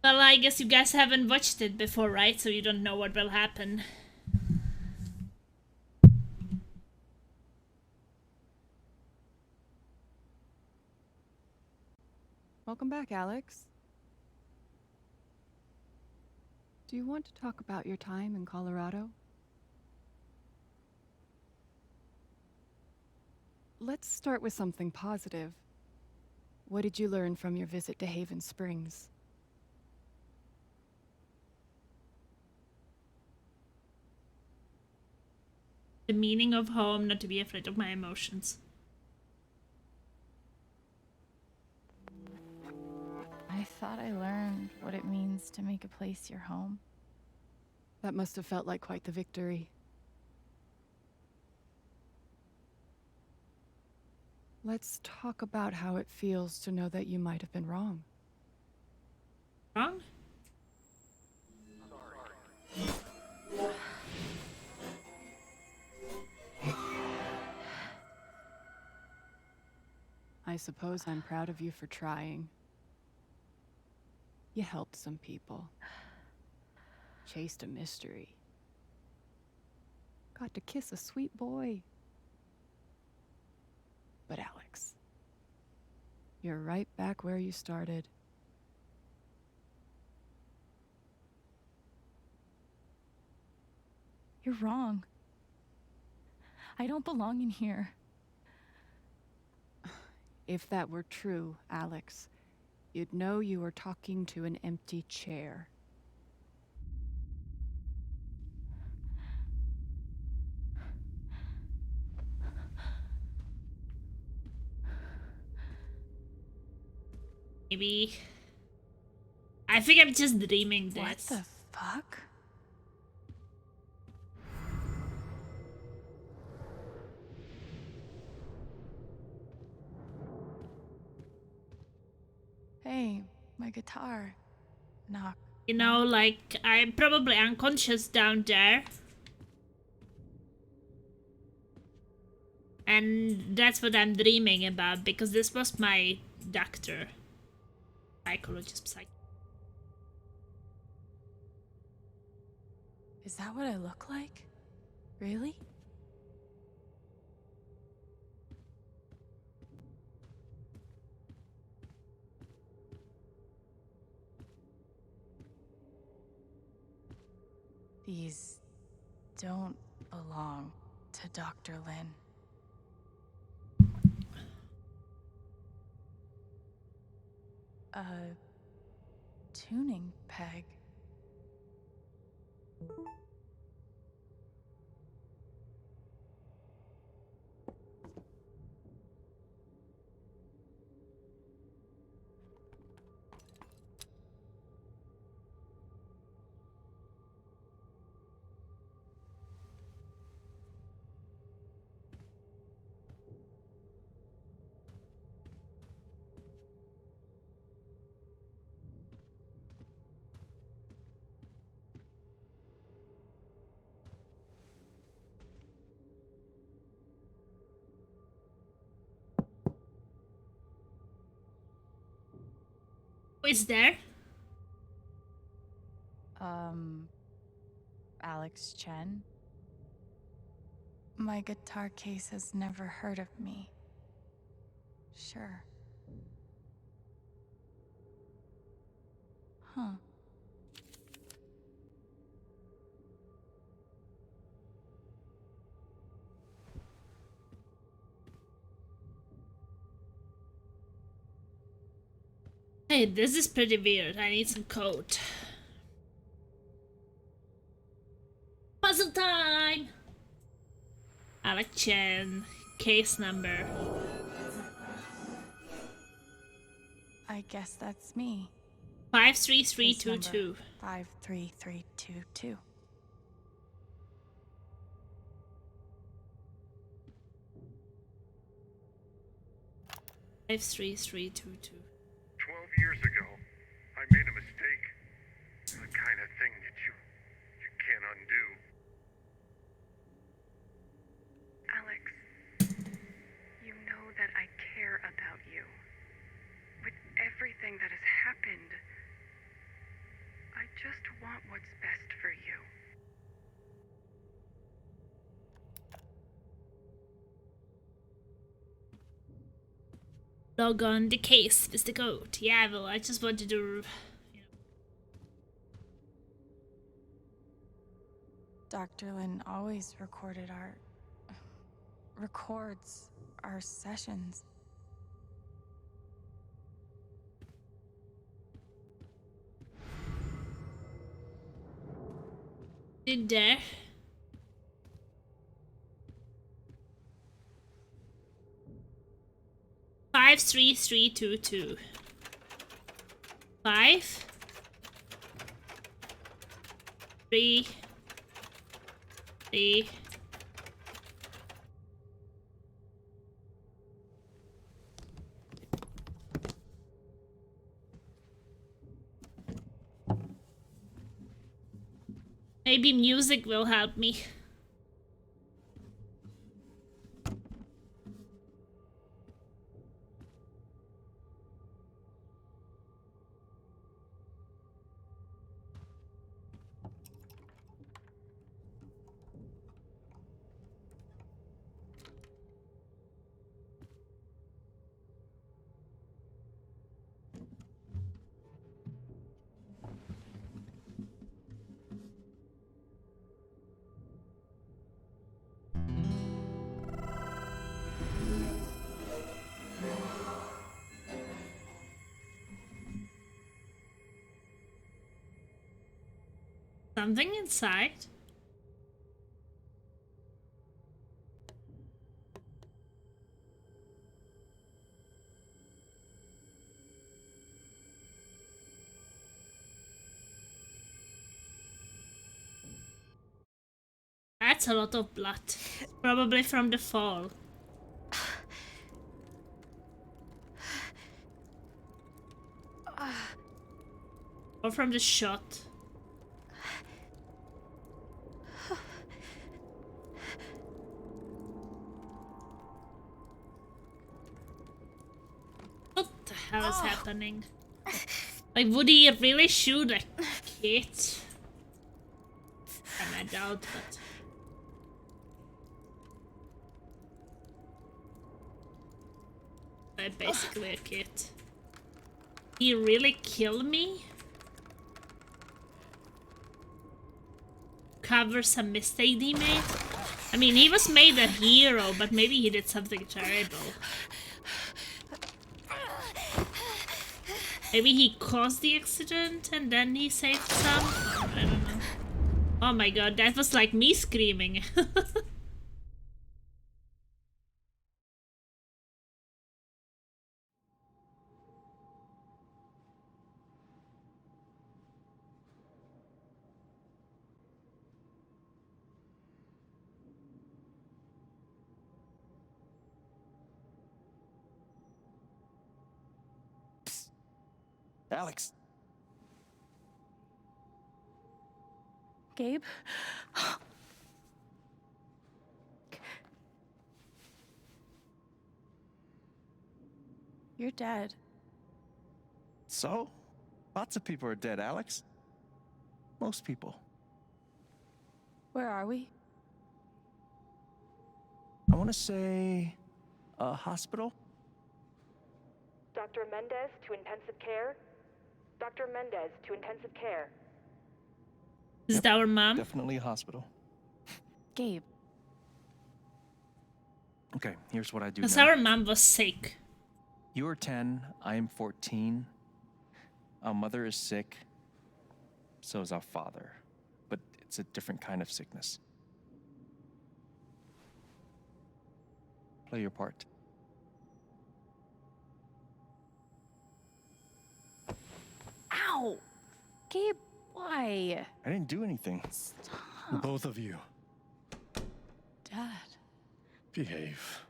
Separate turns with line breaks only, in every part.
Well, I guess you guys haven't watched it before, right? So you don't know what will happen.
Welcome back, Alex. Do you want to talk about your time in Colorado? Let's start with something positive. What did you learn from your visit to Haven Springs?
The meaning of home, not to be afraid of my emotions.
I thought I learned what it means to make a place your home.
That must have felt like quite the victory. Let's talk about how it feels to know that you might have been wrong.
Wrong?
I suppose I'm proud of you for trying. You helped some people. Chased a mystery. Got to kiss a sweet boy. But Alex, you're right back where you started.
You're wrong. I don't belong in here.
If that were true, Alex, you'd know you were talking to an empty chair.
Maybe. I think I'm just dreaming
What
this.
the fuck? Hey, my guitar. Knock.
You know,
Knock.
like, I'm probably unconscious down there. And that's what I'm dreaming about, because this was my doctor. Psychologist,
Is that what I look like? Really? These don't belong to Dr. Lin. A tuning peg.
Who is there?
Alex Chen? My guitar case has never heard of me. Sure. Huh.
Hey, this is pretty weird. I need some code. Puzzle time! Alex Chen. Case number.
I guess that's me.
53322.
53322.
53322.
12 years ago, I made a mistake. The kind of thing that you can't undo.
Alex, you know that I care about you. With everything that has happened, want what's best for you.
Log on the case with the code. Yeah, well, I just wanted to, you know.
Dr. Lin always records our sessions.
In there. Five, 3, 3, 2, 2. 5, 3, 3. Maybe music will help me. Something inside? That's a lot of blood. Probably from the fall. Or from the shot. What the hell is happening? Like, would he really shoot a kid? And I doubt that. I'm basically a kid. He really killed me? Cover some mistake he made? I mean, he was made a hero, but maybe he did something terrible. Maybe he caused the accident and then he saved some? I don't know. Oh my god, that was like me screaming.
Alex.
Gabe? You're dead.
So? Lots of people are dead, Alex. Most people.
Where are we?
I want to say a hospital.
Dr. Mendez to intensive care. Dr. Mendez to intensive care.
Is it our mom?
Definitely a hospital.
Gabe.
Okay, here's what I do
Because
now.
our mom was sick.
You are 10, I am 14. Our mother is sick. So is our father. But it's a different kind of sickness. Play your part.
Ow! Gabe, why?
I didn't do anything.
Stop.
Both of you,
Dad.
behave.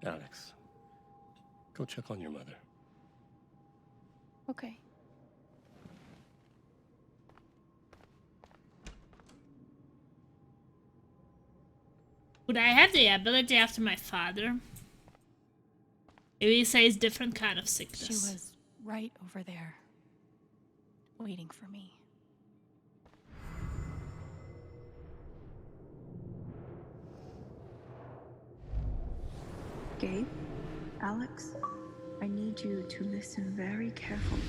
Alex, go check on your mother.
Okay.
Would I have the ability after my father? Maybe he says different kind of sickness.
She was right over there, waiting for me.
Gabe, Alex, I need you to listen very carefully.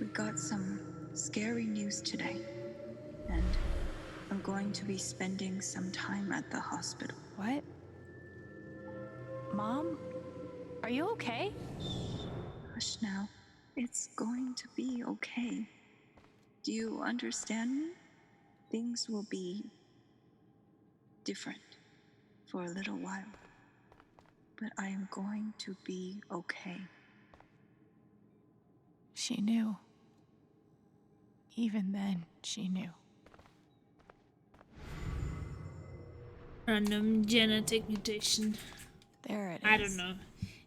We got some scary news today, and I'm going to be spending some time at the hospital.
What? Mom? Are you okay?
Hush now. It's going to be okay. Do you understand me? Things will be different for a little while. But I am going to be okay.
She knew. Even then, she knew.
Random genetic mutation.
There it is.
I don't know.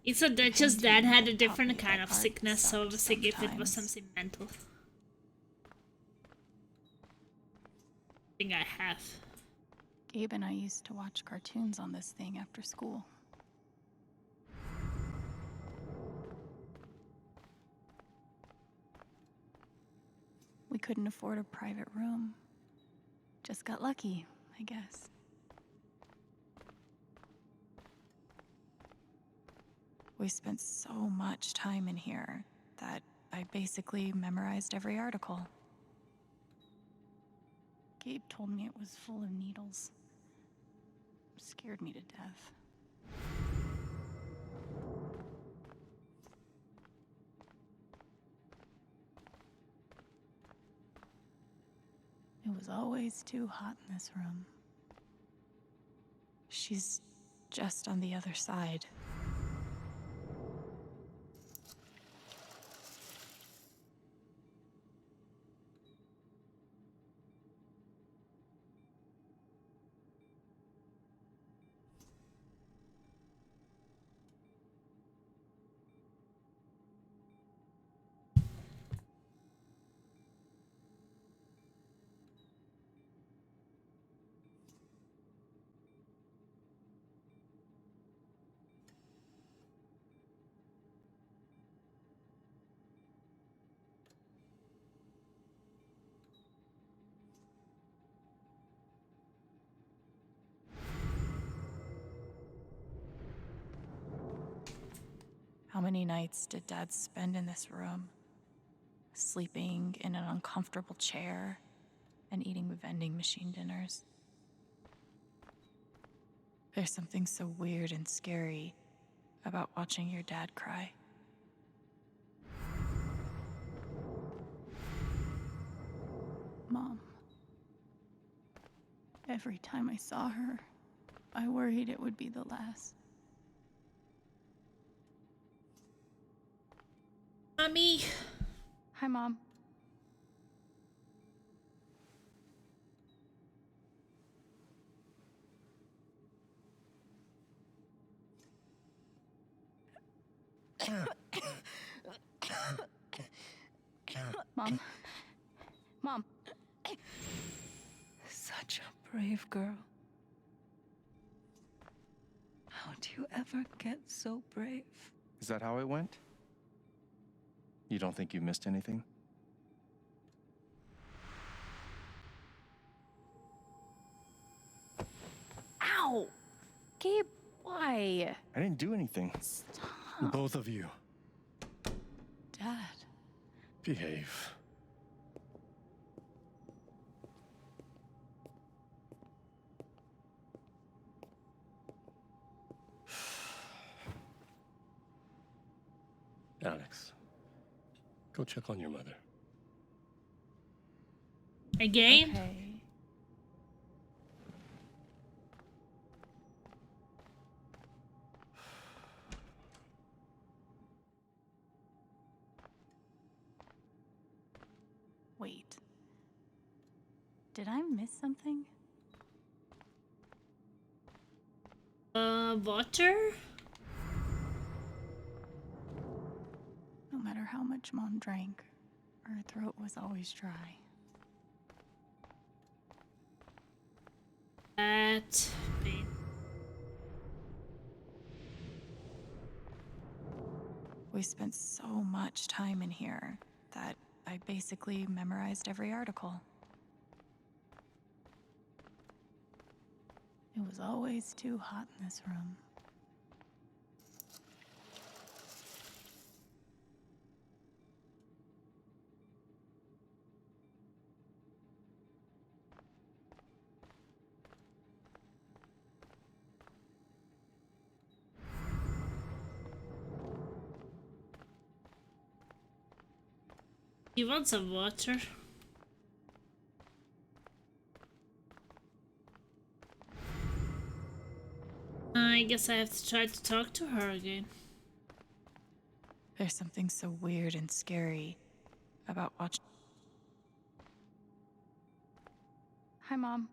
He said that just dad had a different
Puppy
kind
that
of
heart
sickness, so I was
sucked
thinking if it was
sometimes.
something mental. Thing I have.
Gabe and I used to watch cartoons on this thing after school. We couldn't afford a private room. Just got lucky, I guess. We spent so much time in here that I basically memorized every article. Gabe told me it was full of needles. Scared me to death. It was always too hot in this room. She's just on the other side. How many nights did Dad spend in this room? Sleeping in an uncomfortable chair and eating vending machine dinners. There's something so weird and scary about watching your dad cry. Mom. Every time I saw her, I worried it would be the last.
Mommy.
Hi, Mom. Mom. Mom.
Such a brave girl. How do you ever get so brave?
Is that how it went? You don't think you missed anything?
Ow! Gabe, why?
I didn't do anything.
Stop.
Both of you,
Dad.
behave. Alex, go check on your mother.
Again?
Okay. Wait. Did I miss something?
Water?
No matter how much Mom drank, her throat was always dry.
That pain.
We spent so much time in here that I basically memorized every article. It was always too hot in this room.
You want some water? I guess I have to try to talk to her again.
There's something so weird and scary about watching. Hi, Mom.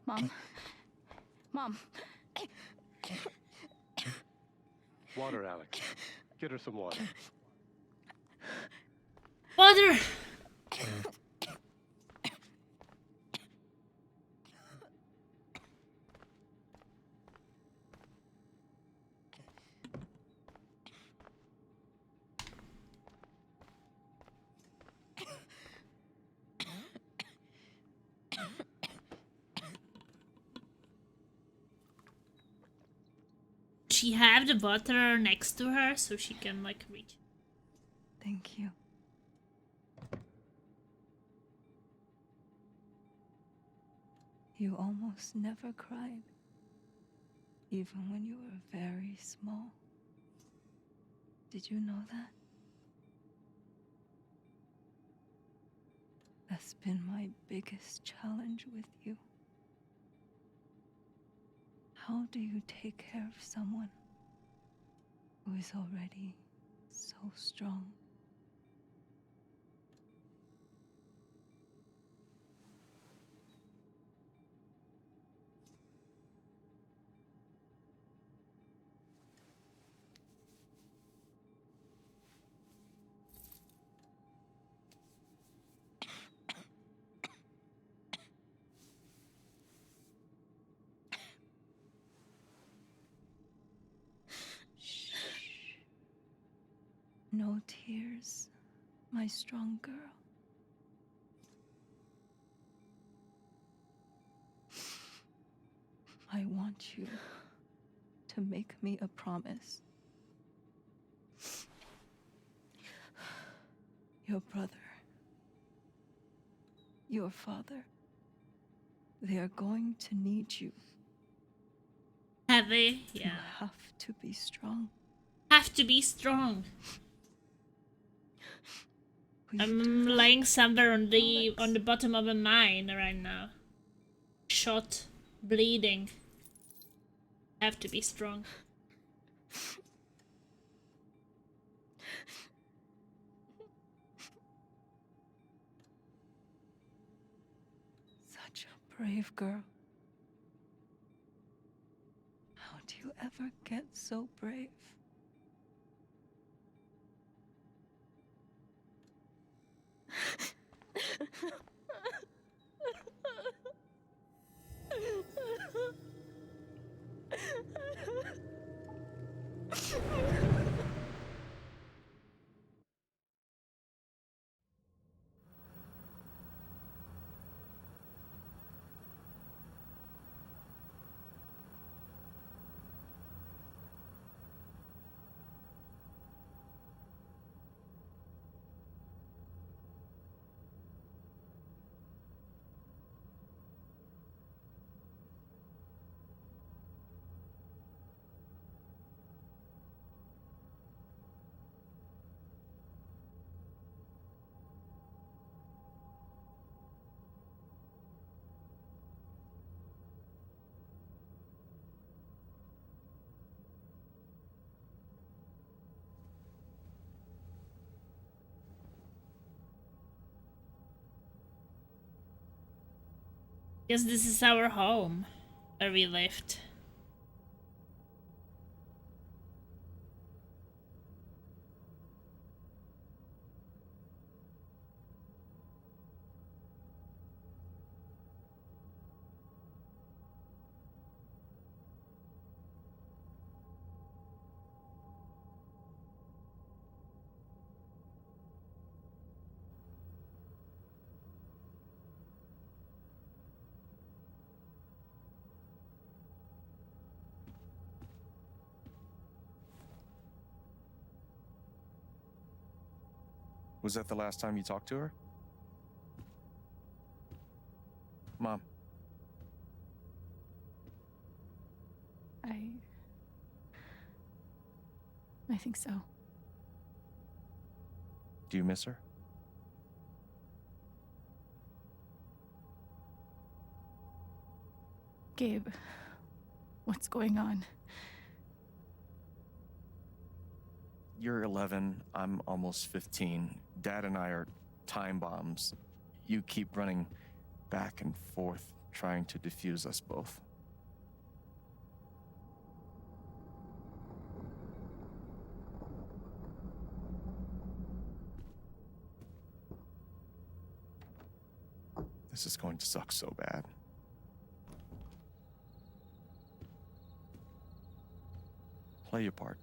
Mom. Mom.
Water, Alex. Get her some water.
Water! She have the water next to her so she can like reach.
Thank you. You almost never cried, even when you were very small. Did you know that? That's been my biggest challenge with you. How do you take care of someone who is already so strong? No tears, my strong girl. I want you to make me a promise. Your brother, your father, they are going to need you.
Have they? Yeah.
You have to be strong.
Have to be strong.
We've
I'm
tried.
lying somewhere on the bottom of a mine right now. Shot, bleeding. Have to be strong.
Such a brave girl. How do you ever get so brave?
Guess this is our home, where we lived.
Was that the last time you talked to her? Mom,
I think so.
do you miss her?
Gabe, what's going on?
You're 11, I'm almost 15. Dad and I are time bombs. You keep running back and forth, trying to defuse us both. This is going to suck so bad. Play your part.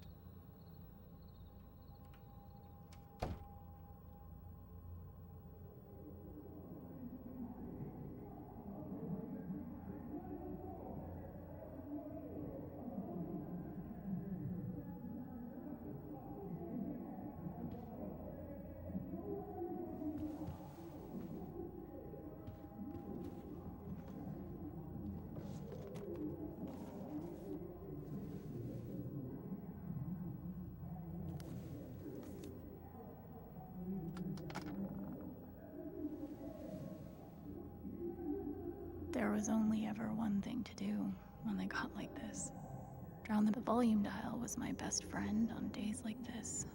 There was only ever one thing to do when they got like this. Drown the volume dial was my best friend on days like this.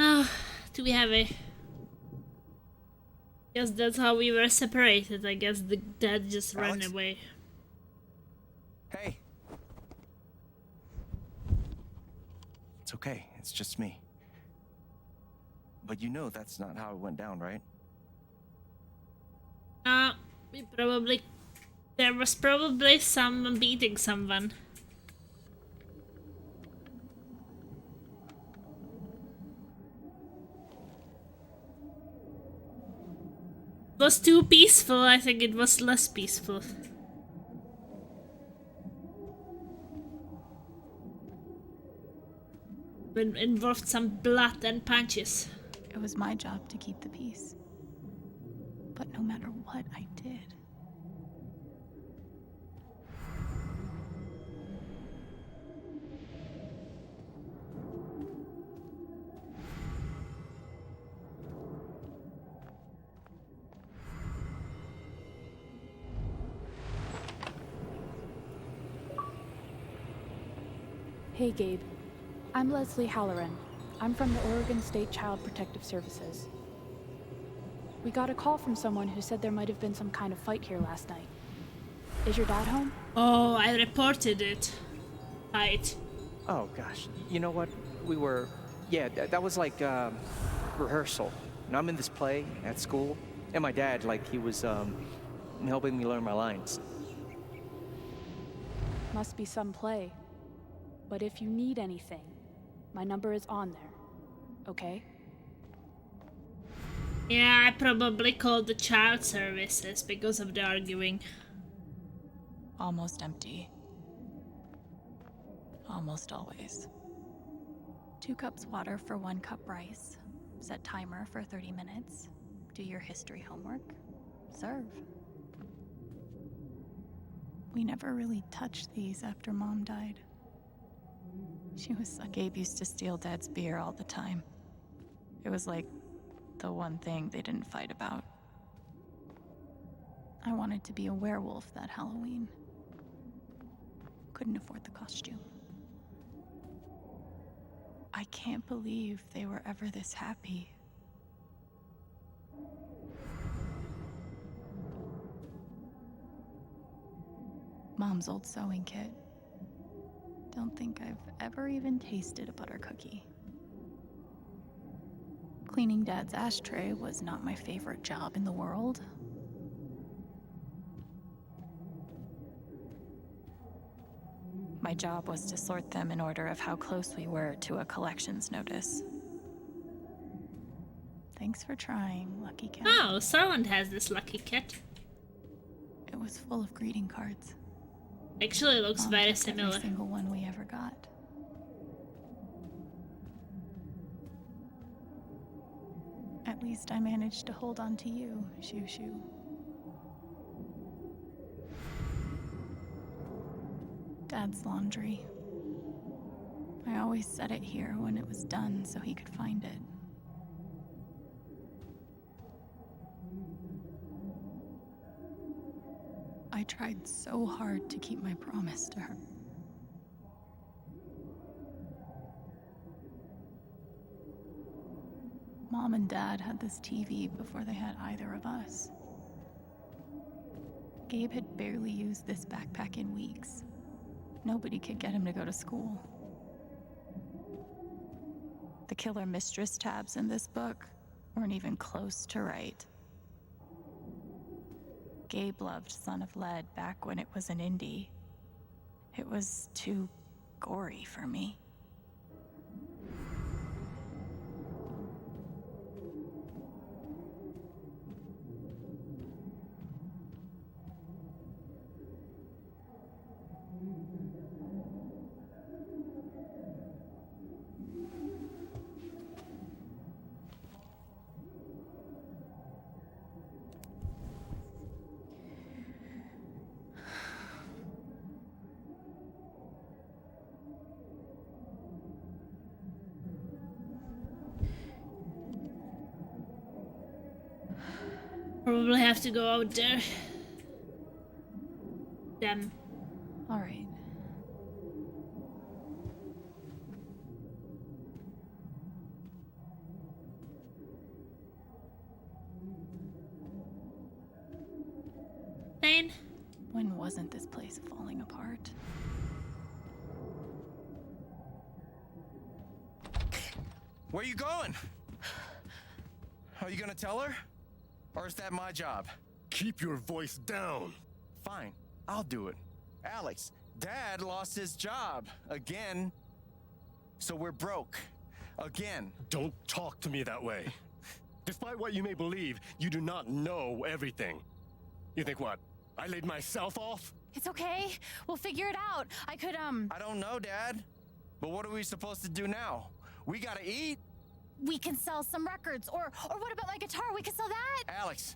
Ah, do we have a... Guess that's how we were separated. I guess the dad just ran
Alex?
away.
Hey! It's okay, it's just me. But you know that's not how it went down, right?
We probably... There was probably someone beating someone. It was too peaceful. I think it was less peaceful. It involved some blood and punches.
It was my job to keep the peace. But no matter what I did,
Hey Gabe, I'm Leslie Halloran. I'm from the Oregon State Child Protective Services. We got a call from someone who said there might have been some kind of fight here last night. Is your dad home?
Oh, I reported it. Right.
Oh gosh, you know what? We were, yeah, that was like rehearsal. And I'm in this play at school, and my dad, like, he was helping me learn my lines.
Must be some play. But if you need anything, my number is on there, okay?
Yeah, I probably called the child services because of the arguing.
almost empty. Almost always. 2 cups water for 1 cup rice. Set timer for 30 minutes. Do your history homework. Serve. We never really touched these after Mom died. She was... Gabe used to steal Dad's beer all the time. It was like the one thing they didn't fight about. I wanted to be a werewolf that Halloween. couldn't afford the costume. I can't believe they were ever this happy. Mom's old sewing kit. Don't think I've ever even tasted a butter cookie. Cleaning Dad's ashtray was not my favorite job in the world. My job was to sort them in order of how close we were to a collections notice. Thanks for trying, Lucky Cat.
Oh, someone has this Lucky Cat.
It was full of greeting cards.
Actually, looks
Mom
very
kept
similar.
Every single one we ever got. At least I managed to hold on to you, Shoo Shoo. Dad's laundry. I always set it here when it was done so he could find it. I tried so hard to keep my promise to her. Mom and Dad had this TV before they had either of us. Gabe had barely used this backpack in weeks. Nobody could get him to go to school. The Killer Mistress tabs in this book weren't even close to right. Gabe loved Son of Lead back when it was an indie. It was too gory for me.
Probably have to go out there. Damn.
All right.
Thane?
When wasn't this place falling apart?
Where you going? Are you gonna tell her? Or is that my job?
Keep your voice down.
Fine, I'll do it. Alex, Dad lost his job again. So we're broke. Again.
Don't talk to me that way. Despite what you may believe, you do not know everything. You think what? I laid myself off?
It's okay. We'll figure it out. I
don't know, Dad. But what are we supposed to do now? We gotta eat.
We can sell some records. Or what about my guitar? We can sell that.
Alex,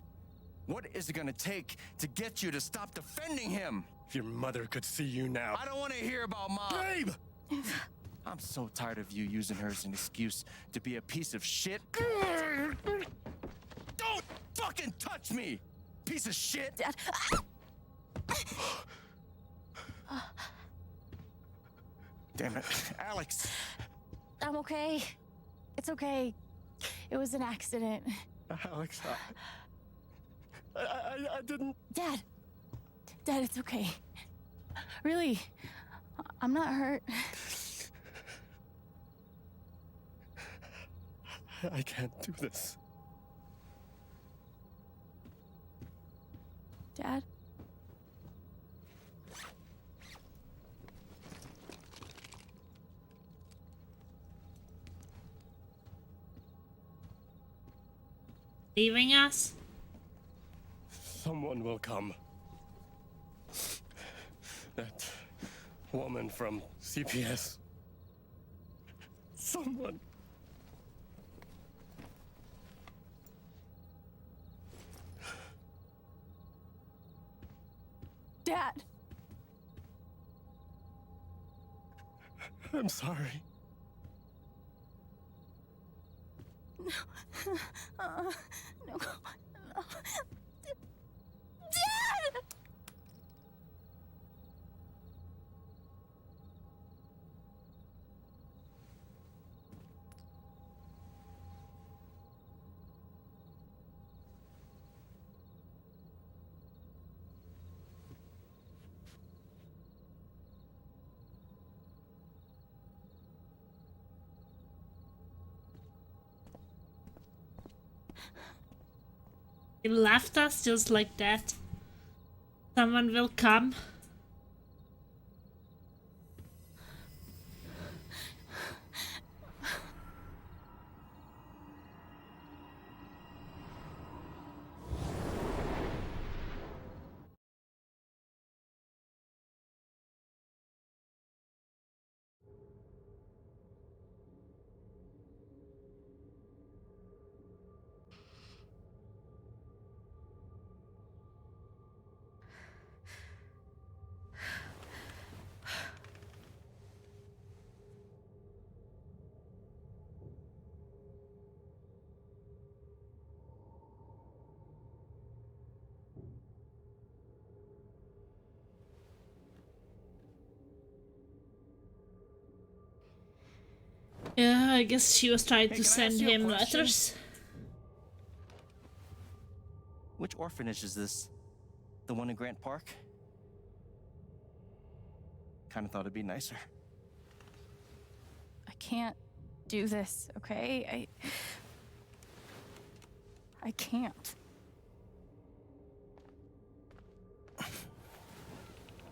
what is it gonna take to get you to stop defending him?
If your mother could see you now.
I don't want to hear about Mom.
Babe!
I'm so tired of you using her as an excuse to be a piece of shit. Don't fucking touch me, piece of shit!
Dad.
Damn it, Alex.
I'm okay. It's okay. It was an accident.
Alex, I didn't...
Dad, it's okay. Really, I'm not hurt.
I can't do this.
Dad?
Leaving us?
Someone will come. That woman from CPS. Someone.
Dad!
I'm sorry.
No. No. Dad!
He left us just like that. Someone will come. Yeah, I guess she was trying to send him letters.
Which orphanage is this? The one in Grant Park? Kinda thought it'd be nicer.
I can't do this, okay? I can't.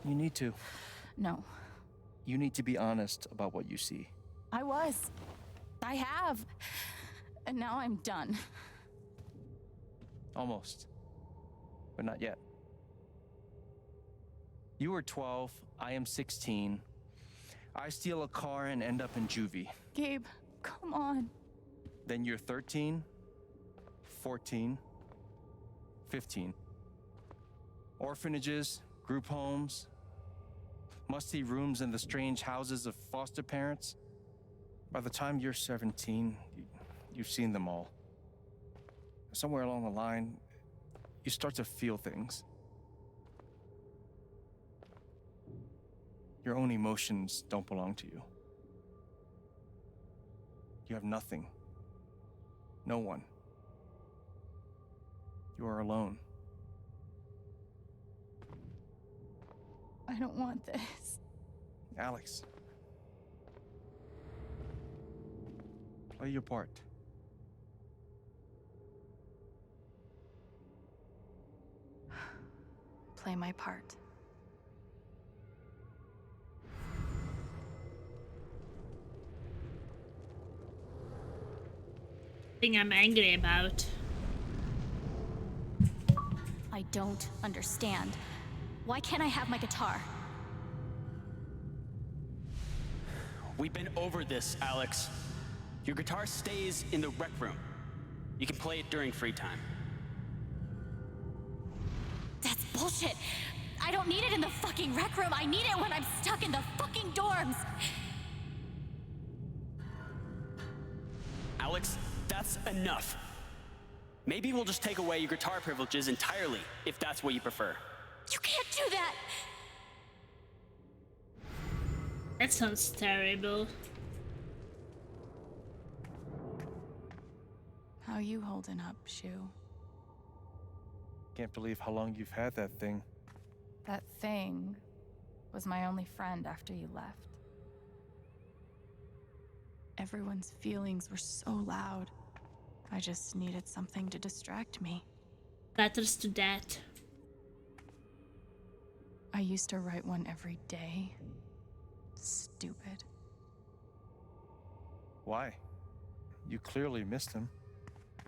You need to.
No.
You need to be honest about what you see.
I was. I have. And now I'm done.
Almost. But not yet. You were 12, I am 16. I steal a car and end up in juvie.
Gabe, come on.
Then you're 13, 14, 15. Orphanages, group homes, musty rooms in the strange houses of foster parents. By the time you're 17, you've seen them all. Somewhere along the line, you start to feel things. Your own emotions don't belong to you. You have nothing. No one. You are alone.
I don't want this.
Alex. Play your part.
Play my part.
Thing I'm angry about.
I don't understand. Why can't I have my guitar?
We've been over this, Alex. Your guitar stays in the rec room. You can play it during free time.
That's bullshit. I don't need it in the fucking rec room. I need it when I'm stuck in the fucking dorms.
Alex, that's enough. Maybe we'll just take away your guitar privileges entirely, if that's what you prefer.
You can't do that.
That sounds terrible.
How you holding up, Shu?
Can't believe how long you've had that thing.
That thing was my only friend after you left. Everyone's feelings were so loud. I just needed something to distract me.
Letters to Dad.
I used to write one every day. Stupid.
Why? You clearly missed him.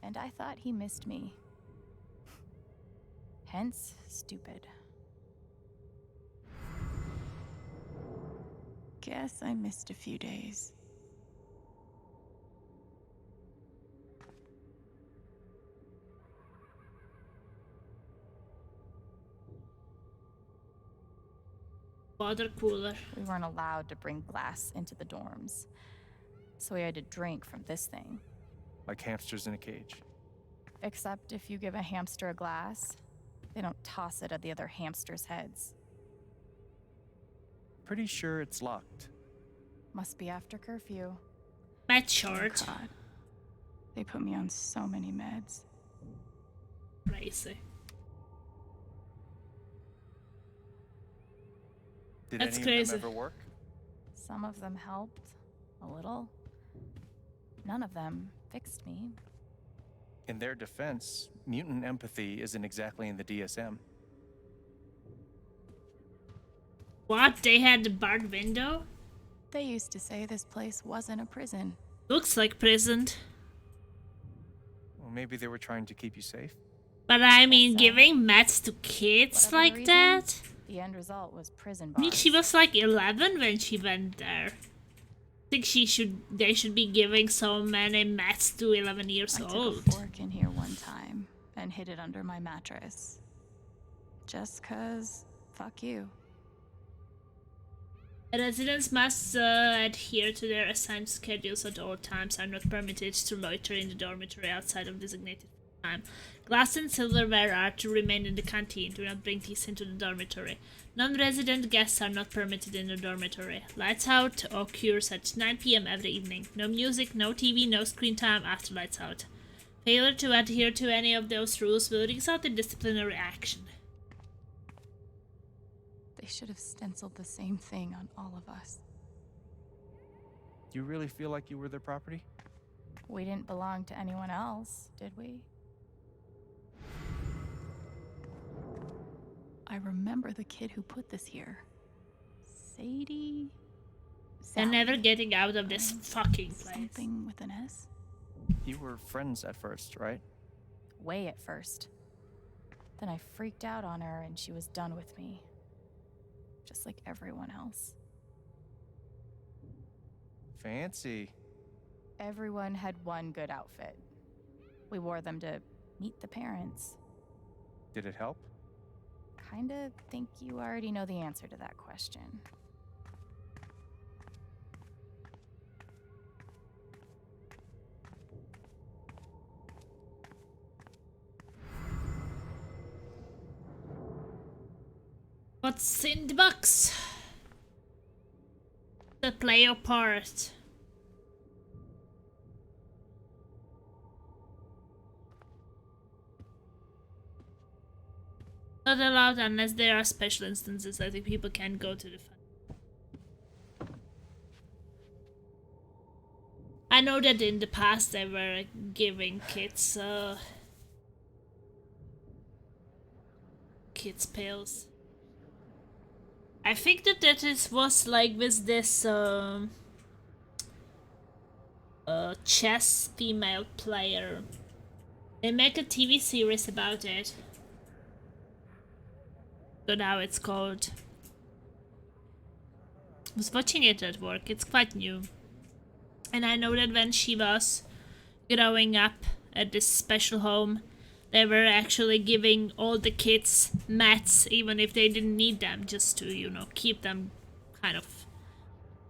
And I thought he missed me. Hence, stupid. Guess I missed a few days.
Water cooler.
We weren't allowed to bring glass into the dorms, so we had to drink from this thing.
Like hamsters in a cage.
Except if you give a hamster a glass, they don't toss it at the other hamsters' heads.
Pretty sure it's locked.
Must be after curfew.
That's short.
Oh God. They put me on so many meds.
Crazy.
Did
That's
any
crazy.
of them ever work?
Some of them helped. A little. None of them fixed me.
In their defense, mutant empathy isn't exactly in the DSM.
What? They had the barred window?
They used to say this place wasn't a prison.
Looks like prison.
Well, maybe they were trying to keep you safe.
But I mean, giving meds to kids
Whatever the
like
reason,
that?
The end result was prison
I mean,
bars.
she was like 11 when she went there. I think they should be giving so many meds to 11 years
I
old.
took a fork in here one time and hid it under my mattress. Just 'cause, fuck you.
Residents must adhere to their assigned schedules at all times, are not permitted to loiter in the dormitory outside of designated time. Glass and silverware are to remain in the canteen. Do not bring these into the dormitory. Non-resident guests are not permitted in the dormitory. Lights out occurs at 9 p.m. every evening. No music, no TV, no screen time after lights out. Failure to adhere to any of those rules will result in disciplinary action.
They should have stenciled the same thing on all of us.
You really feel like you were their property?
We didn't belong to anyone else, did we? I remember the kid who put this here. Sadie?
They're never getting out of this fucking place.
Something with an S?
You were friends at first, right?
Way at first. Then I freaked out on her and she was done with me. Just like everyone else.
Fancy.
Everyone had one good outfit. We wore them to meet the parents.
Did it help?
Kinda think you already know the answer to that question.
What's in the box? The play your part. Not allowed unless there are special instances. I think people can go to the fun. I know that in the past they were giving kids pills. I think that was like with this chess female player. They make a TV series about it. Don't know how it's called. I was watching it at work. It's quite new. And I know that when she was growing up at this special home, they were actually giving all the kids meds, even if they didn't need them, just to, you know, keep them kind of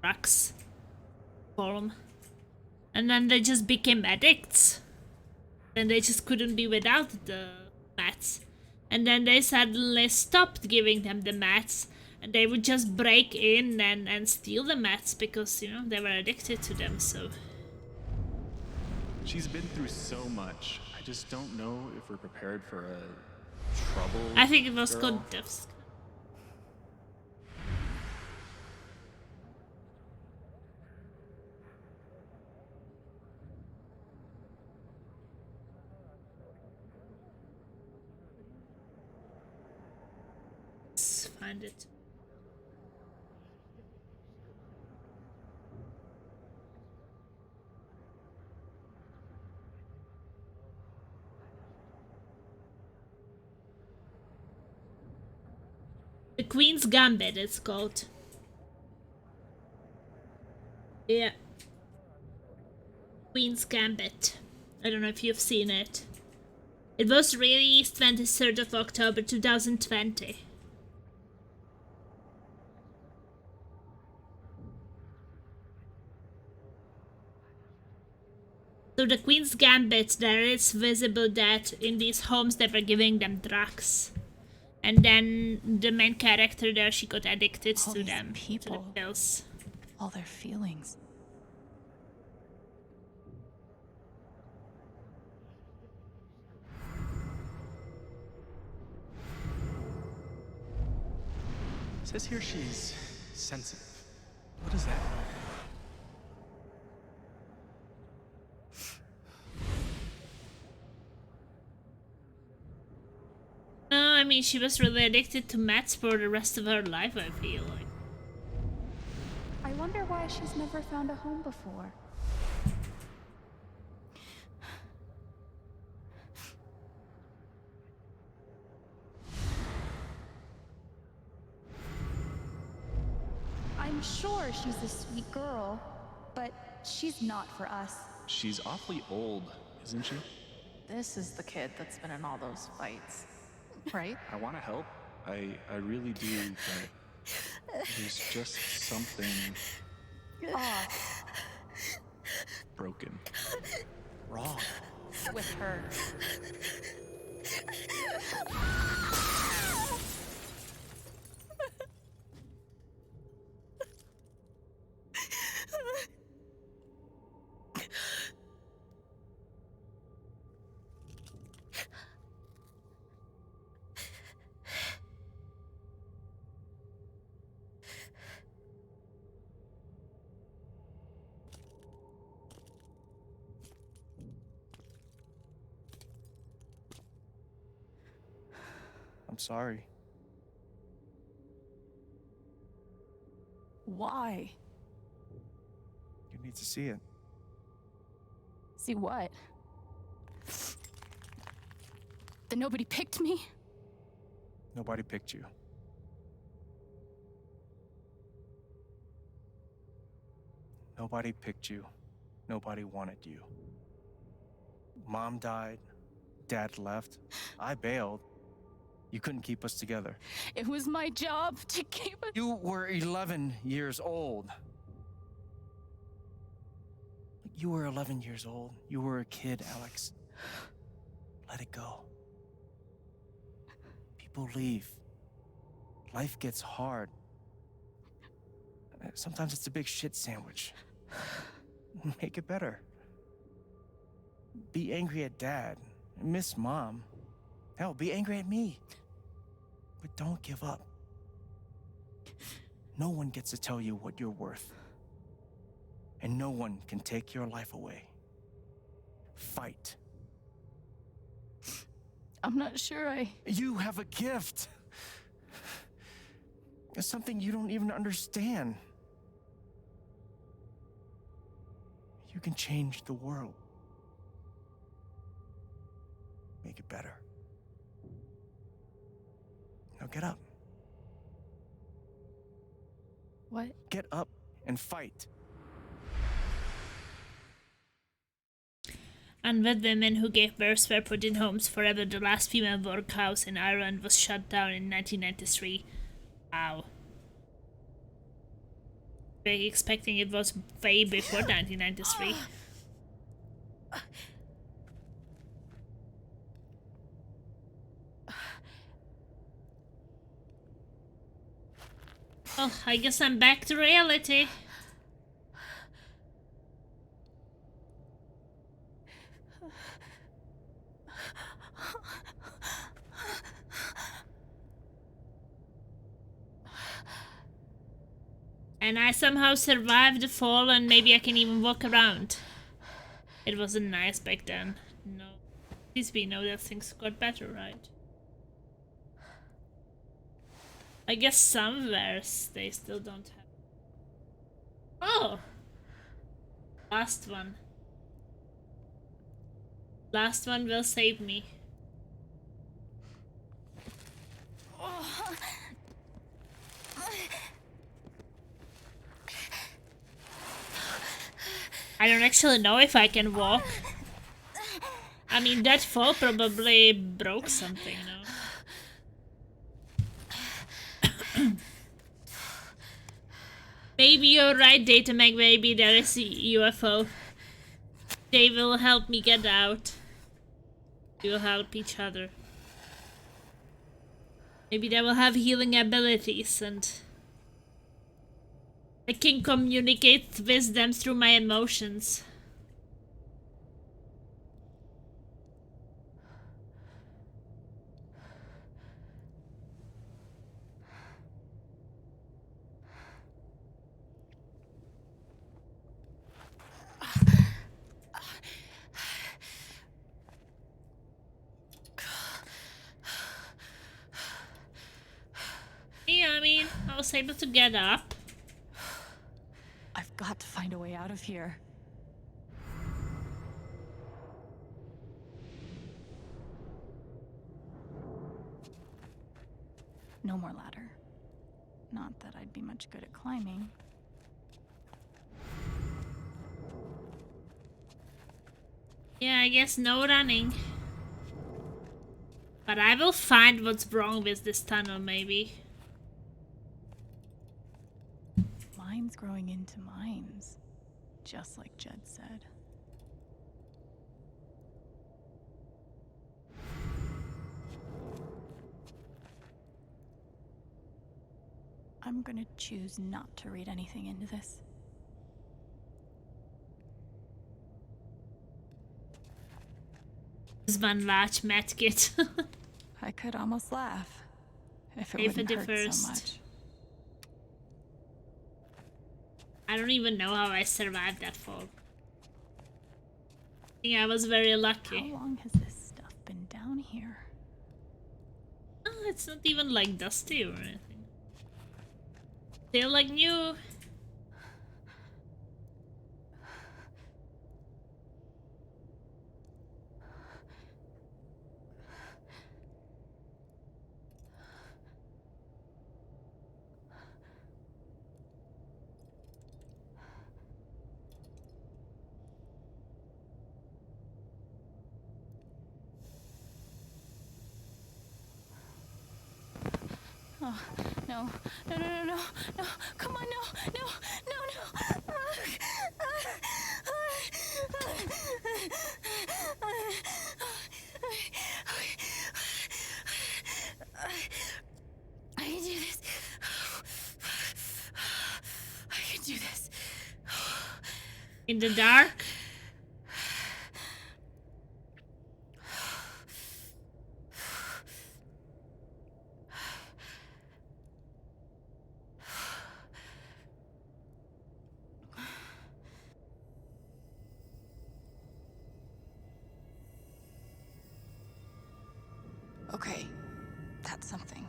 drugs form. And then they just became addicts. And they just couldn't be without the meds. And then they suddenly stopped giving them the meds. And they would just break in and steal the meds because, you know, they were addicted to them, so...
She's been through so much. I just don't know if we're prepared for a trouble.
I think it was
girl.
called Devsk. Let's find it. The Queen's Gambit, it's called. Yeah. Queen's Gambit. I don't know if you've seen it. It was released 23rd of October 2020. So the Queen's Gambit, there is visible that in these homes they were giving them drugs. And then the main character there, she got addicted
All
to
these
them,
people,
to the pills.
all their feelings.
It says here she's sensitive. What does that mean?
I mean, she was really addicted to mats for the rest of her life, I feel like.
I wonder why she's never found a home before. I'm sure she's a sweet girl, but she's not for us.
She's awfully old, isn't she?
This is the kid that's been in all those fights, right?
I want to help. I really do, but there's just something
Off
broken.
wrong with her.
I'm sorry.
Why?
You need to see it.
See what? That nobody picked me?
Nobody picked you. Nobody picked you. Nobody wanted you. Mom died. Dad left. I bailed. You couldn't keep us together.
It was my job to keep us.
You were 11 years old. You were 11 years old. You were a kid, Alex. Let it go. People leave. Life gets hard. Sometimes it's a big shit sandwich. Make it better. Be angry at Dad. Miss Mom. Hell, be angry at me. But don't give up. No one gets to tell you what you're worth. And no one can take your life away. Fight.
I'm not sure
You have a gift. It's something you don't even understand. You can change the world. Make it better. Now get up.
What?
Get up and fight.
Unwed women who gave birth were put in homes forever. The last female workhouse in Ireland was shut down in 1993. Wow. Were you expecting it was way before 1993? Oh, I guess I'm back to reality. And I somehow survived the fall, and maybe I can even walk around. It wasn't nice back then. No. At least we know that things got better, right? I guess somewhere they still don't have. Oh! Last one. Last one will save me. I don't actually know if I can walk. I mean, that fall probably broke something, no? Maybe you're right, Data Mag. Maybe there is a UFO. They will help me get out. We will help each other. Maybe they will have healing abilities and I can communicate with them through my emotions. I was able to get up.
I've got to find a way out of here. No more ladder. Not that I'd be much good at climbing.
Yeah, I guess no running. But I will find what's wrong with this tunnel, maybe.
Mines growing into mines, just like Jed said. I'm gonna choose not to read anything into this.
This one large medkit.
I could almost laugh if it
Pay for
wouldn't
the
hurt
first.
so much.
I don't even know how I survived that fall. I think I was very lucky.
How long has this stuff been down here?
Oh, it's not even like dusty or anything. Still like new.
Oh, no, no, no, no, no, no, come on, no, no, no, no. I can do this. I can do this.
In the dark?
Okay, that's something.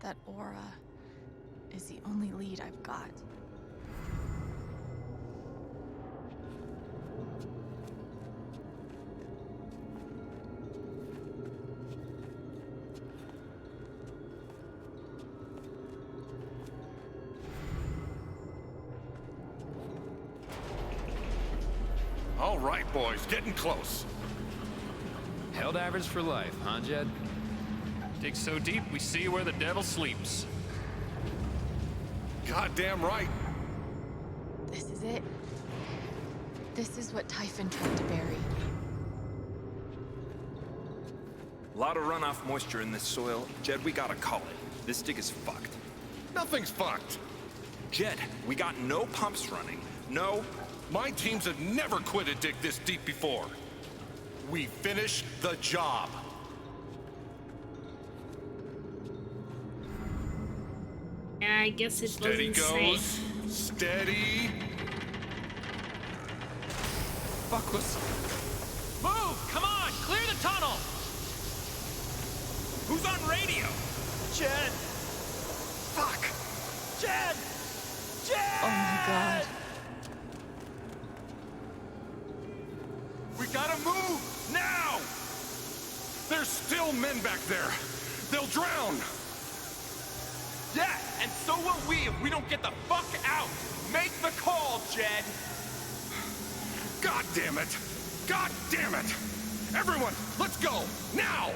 That aura is the only lead I've got.
All right, boys, getting close.
Helldivers for life, huh, Jed?
Dig so deep, we see where the devil sleeps.
Goddamn right.
This is it. This is what Typhon tried to bury.
A lot of runoff moisture in this soil. Jed, we gotta call it. This dig is fucked.
Nothing's fucked.
Jed, we got no pumps running. No.
My teams have never quit a dig this deep before. We finish the job.
Yeah, I guess it
Steady
wasn't
goes.
safe.
Steady.
Fuck was...
Move! Come on! Clear the tunnel!
Who's on radio?
Jed!
Fuck!
Jed! Jed!
Oh my god.
We gotta move! Now! There's still men back there. They'll drown.
Yeah, and so will we if we don't get the fuck out! Make the call, Jed!
God damn it! God damn it! Everyone, let's go! Now!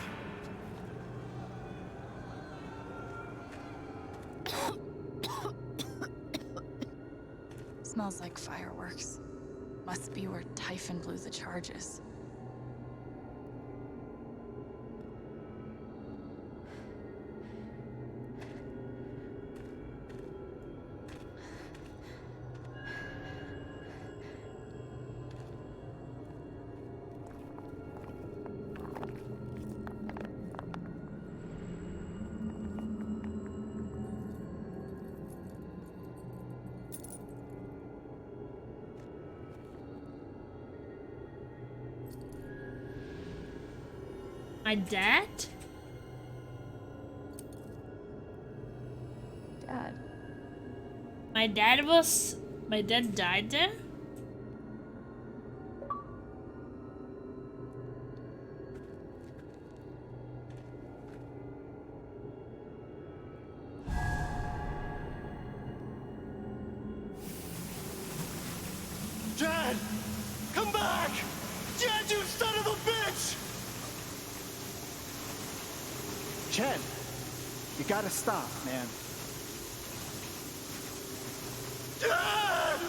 Smells like fireworks. Must be where Typhon blew the charges.
My dad?
Dad.
My dad died there?
Dad! Come back! Dad, you son of a bitch!
Chen, you gotta stop, man.
Dad!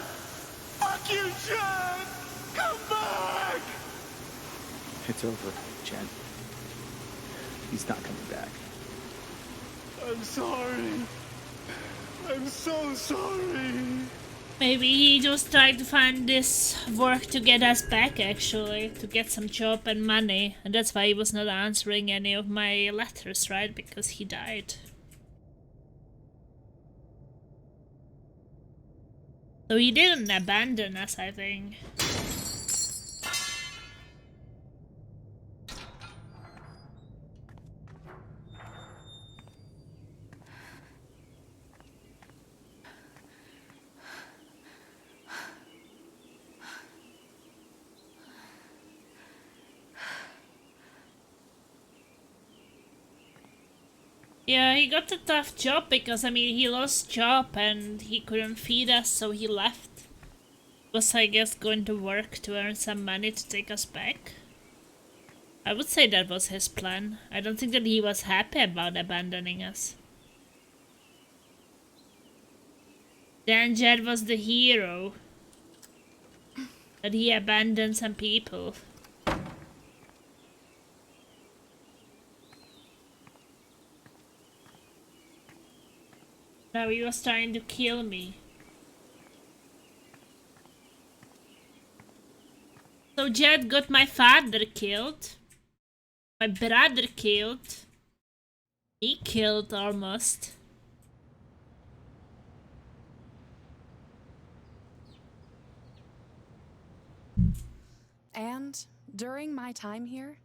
Fuck you, Chen! Come back!
It's over, Chen. He's not coming back.
I'm sorry. I'm so sorry.
Maybe he just tried to find this work to get us back, actually, to get some job and money, and that's why he was not answering any of my letters, right? Because he died. So he didn't abandon us, I think. Yeah, he got a tough job because, I mean, he lost job and he couldn't feed us, so he left. Was, I guess, going to work to earn some money to take us back. I would say that was his plan. I don't think that he was happy about abandoning us. Dan Jed was the hero. But he abandoned some people. Now he was trying to kill me. So Jed got my father killed. My brother killed. Me killed almost.
And during my time here,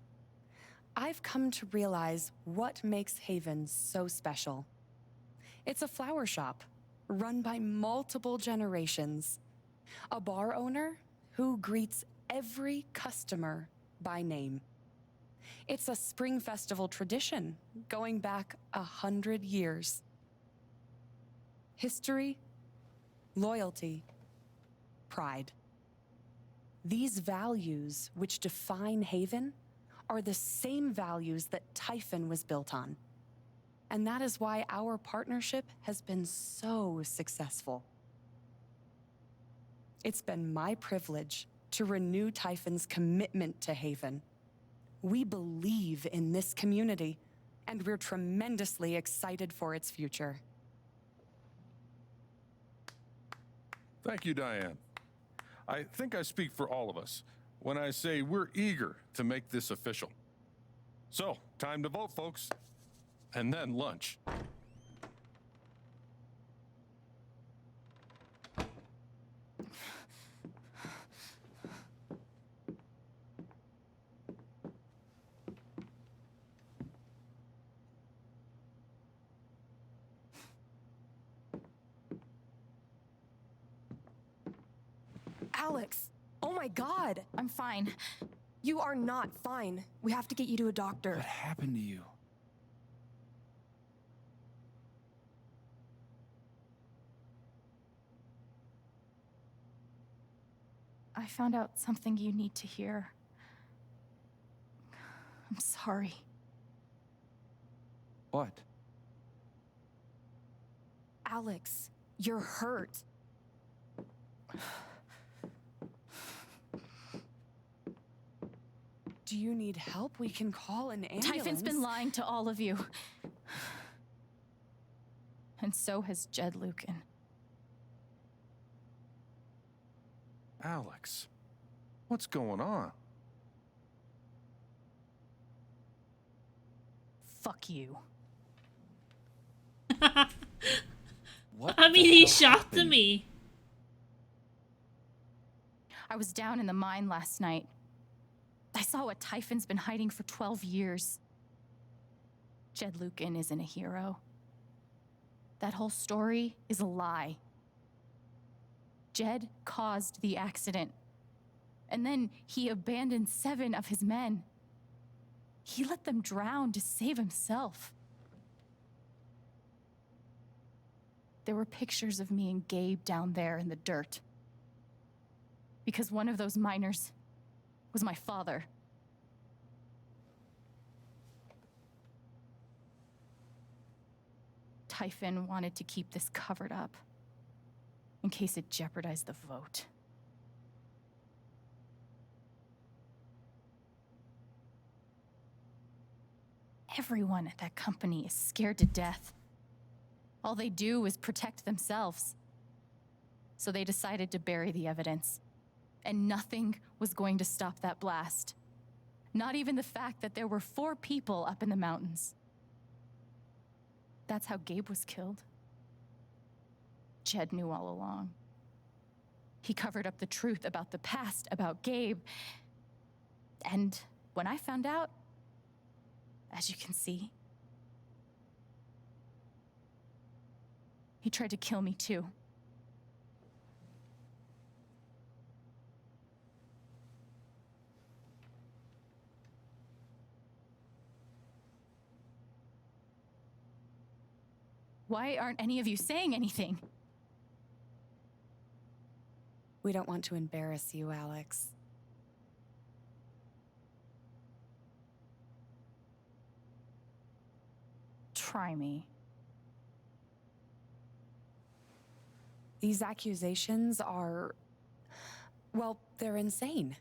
I've come to realize what makes Haven so special. It's a flower shop, run by multiple generations. A bar owner who greets every customer by name. It's a spring festival tradition going back 100 years. History, loyalty, pride. These values which define Haven are the same values that Typhon was built on. And that is why our partnership has been so successful. It's been my privilege to renew Typhon's commitment to Haven. We believe in this community, and we're tremendously excited for its future.
Thank you, Diane. I think I speak for all of us when I say we're eager to make this official. So, time to vote, folks. And then lunch.
Alex! Oh my god!
I'm fine.
You are not fine. We have to get you to a doctor.
What happened to you?
I found out something you need to hear. I'm sorry.
What?
Alex, you're hurt.
Do you need help? We can call an ambulance.
Typhon's been lying to all of you. And so has Jed Lucan.
Alex, what's going on?
Fuck you.
What
I mean, he shot me.
I was down in the mine last night. I saw what Typhon's been hiding for 12 years. Jed Lucan isn't a hero. That whole story is a lie. Jed caused the accident. And then he abandoned 7 of his men. He let them drown to save himself. There were pictures of me and Gabe down there in the dirt. Because one of those miners was my father. Typhon wanted to keep this covered up in case it jeopardized the vote. Everyone at that company is scared to death. All they do is protect themselves. So they decided to bury the evidence. And nothing was going to stop that blast. Not even the fact that there were 4 people up in the mountains. That's how Gabe was killed. Jed knew all along. He covered up the truth about the past, about Gabe. And when I found out, as you can see, he tried to kill me too. Why aren't any of you saying anything?
We don't want to embarrass you, Alex.
Try me.
These accusations are... well, they're insane.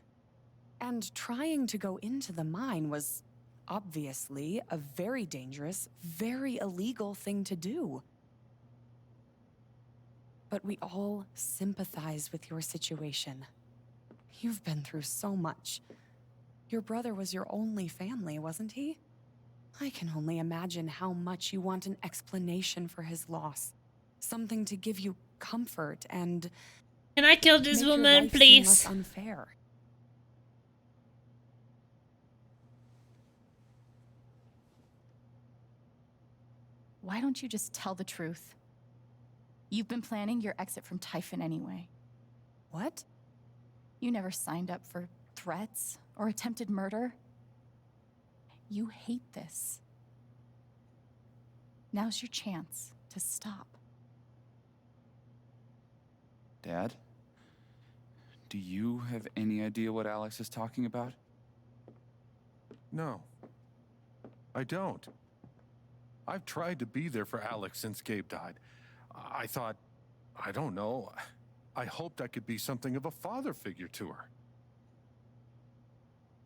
And trying to go into the mine was obviously a very dangerous, very illegal thing to do. But we all sympathize with your situation. You've been through so much. Your brother was your only family, wasn't he? I can only imagine how much you want an explanation for his loss. Something to give you comfort and...
Can I kill this
make your
woman,
life seem
please?
less unfair.
Why don't you just tell the truth? You've been planning your exit from Typhon anyway.
What?
You never signed up for threats or attempted murder. You hate this. Now's your chance to stop.
Dad? Do you have any idea what Alex is talking about?
No. I don't. I've tried to be there for Alex since Gabe died. I thought, I don't know, I hoped I could be something of a father figure to her.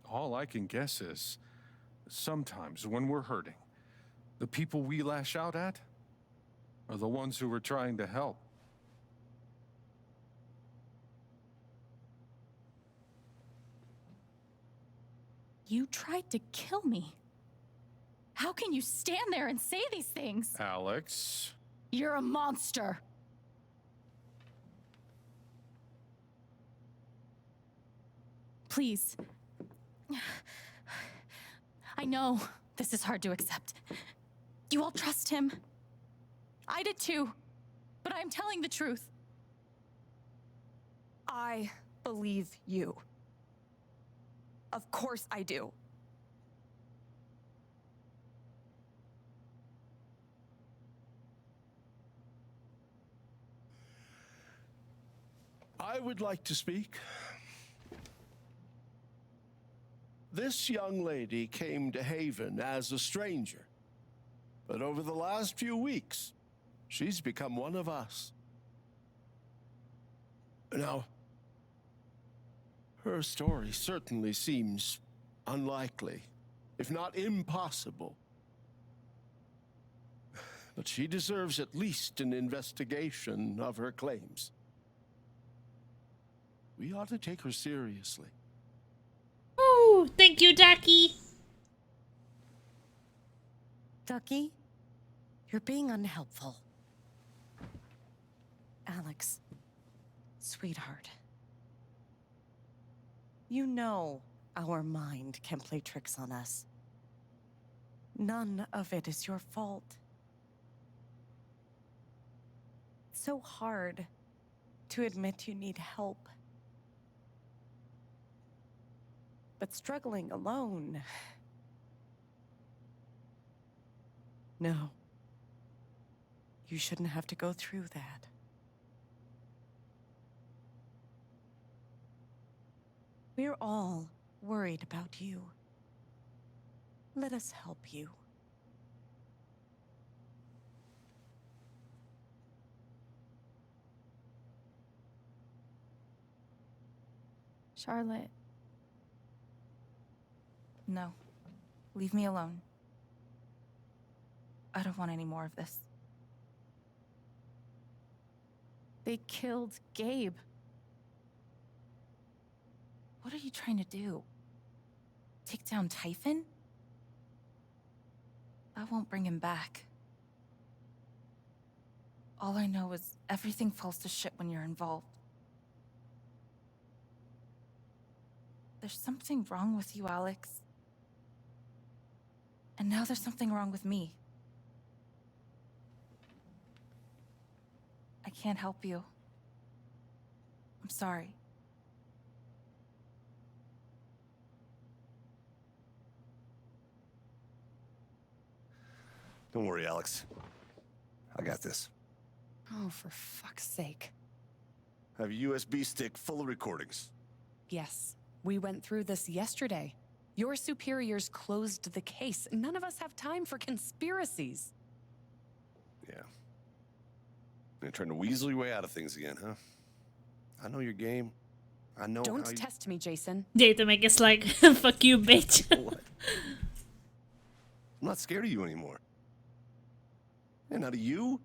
All I can guess is, sometimes when we're hurting, the people we lash out at are the ones who we're trying to help.
You tried to kill me. How can you stand there and say these things?
Alex.
You're a monster. Please. I know this is hard to accept. You all trust him. I did too. But I'm telling the truth.
I believe you. Of course I do.
I would like to speak. This young lady came to Haven as a stranger, but over the last few weeks, she's become one of us. Now, her story certainly seems unlikely, if not impossible. But she deserves at least an investigation of her claims. We ought to take her seriously.
Ooh, thank you, Ducky.
Ducky, you're being unhelpful. Alex, sweetheart. You know our mind can play tricks on us. None of it is your fault. It's so hard to admit you need help. But struggling alone... No. You shouldn't have to go through that. We're all worried about you. Let us help you.
Charlotte. No. Leave me alone. I don't want any more of this. They killed Gabe. What are you trying to do? Take down Typhon? That won't bring him back. All I know is everything falls to shit when you're involved. There's something wrong with you, Alex. And now there's something wrong with me. I can't help you. I'm sorry.
Don't worry, Alex. I got this.
Oh, for fuck's sake.
I have a USB stick full of recordings.
Yes, we went through this yesterday. Your superiors closed the case. None of us have time for conspiracies.
Yeah. You're trying to weasel your way out of things again, huh? I know your game. I know
Don't
how you...
test me, Jason.
Data make us like, fuck you, bitch.
What? I'm not scared of you anymore. And not of you,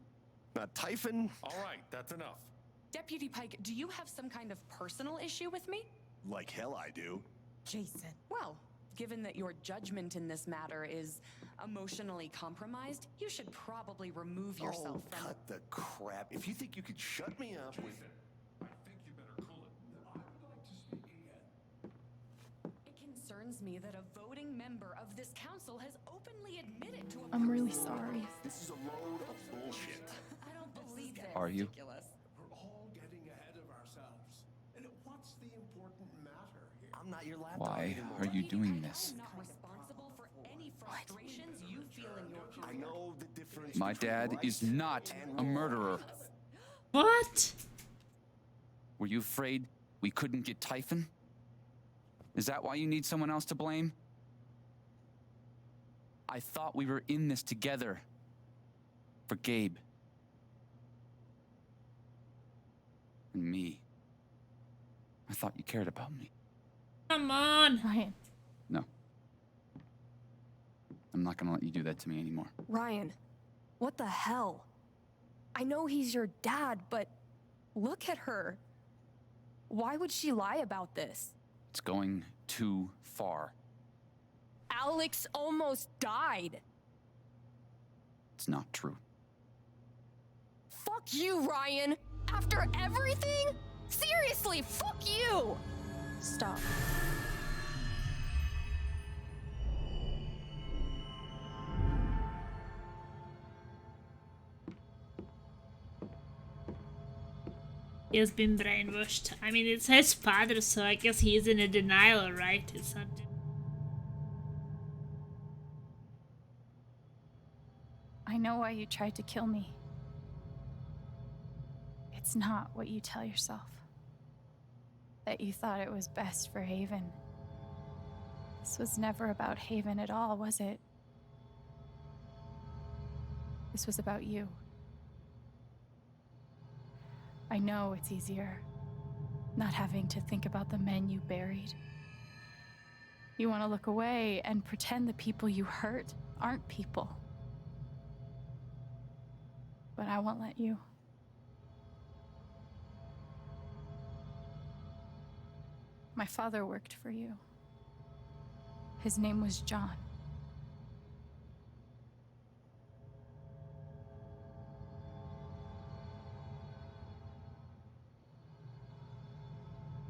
not Typhon.
All right, that's enough.
Deputy Pike, do you have some kind of personal issue with me?
Like hell I do.
Jason. Well, given that your judgment in this matter is emotionally compromised, you should probably remove yourself from...
cut the crap. If you think you could shut me up with...
It concerns me that a voting member of this council has openly admitted to a...
I'm really sorry.
This is a load of bullshit.
I don't believe that.
Are you?
We're all getting ahead of ourselves. And what's the important matter here?
I'm not your lapdog
Why
anymore.
are you doing this?
I'm not responsible for any frustrations you feel in your career.
I know the difference.
My
between
dad
right
is not
and
a murderer.
What?
Were you afraid we couldn't get Typhon? Is that why you need someone else to blame? I thought we were in this together. For Gabe. And me. I thought you cared about me.
Come on.
Ryan.
No. I'm not gonna let you do that to me anymore.
Ryan, what the hell? I know he's your dad, but look at her. Why would she lie about this?
It's going too far.
Alex almost died.
It's not true.
Fuck you, Ryan! After everything? Seriously, fuck you!
Stop.
He has been brainwashed. I mean, it's his father, so I guess he's in a denial, right? It's not...
I know why you tried to kill me. It's not what you tell yourself. That you thought it was best for Haven. This was never about Haven at all, was it? This was about you. I know it's easier, not having to think about the men you buried. You want to look away and pretend the people you hurt aren't people. But I won't let you. My father worked for you. His name was John.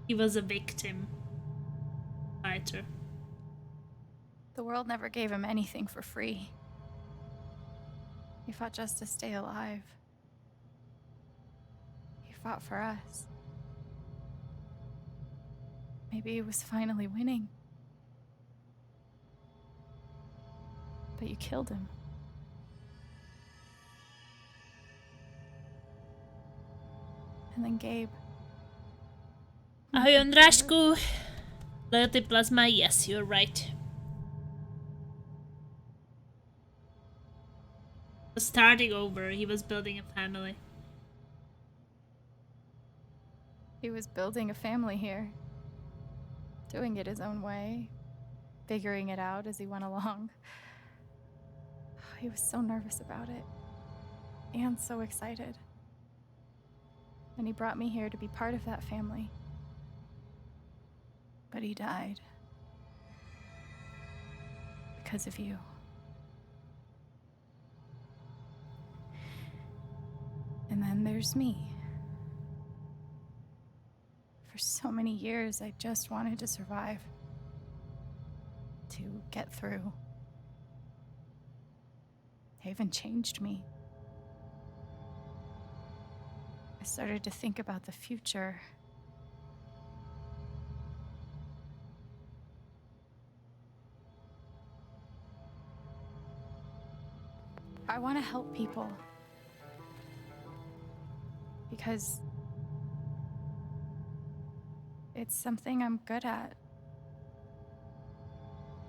He was a victim fighter.
The world never gave him anything for free. He fought just to stay alive. He fought for us. Maybe he was finally winning. But you killed him. And then Gabe.
Ahoj Ondrášku. Loyalty Plasma, yes, you're right. Starting over, he was building a family.
He was building a family here. Doing it his own way. Figuring it out as he went along. He was so nervous about it. And so excited. And he brought me here to be part of that family. But he died. Because of you. And then there's me. For so many years, I just wanted to survive. To get through. Haven changed me. I started to think about the future. I want to help people. Because it's something I'm good at.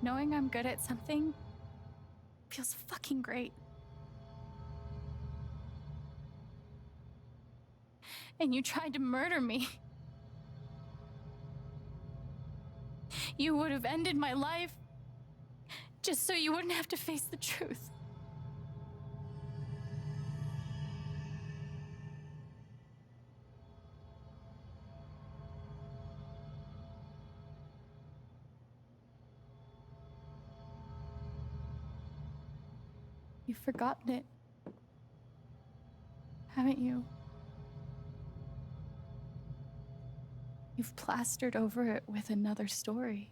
Knowing I'm good at something feels fucking great. And you tried to murder me. You would have ended my life just so you wouldn't have to face the truth. You've forgotten it, haven't you? You've plastered over it with another story.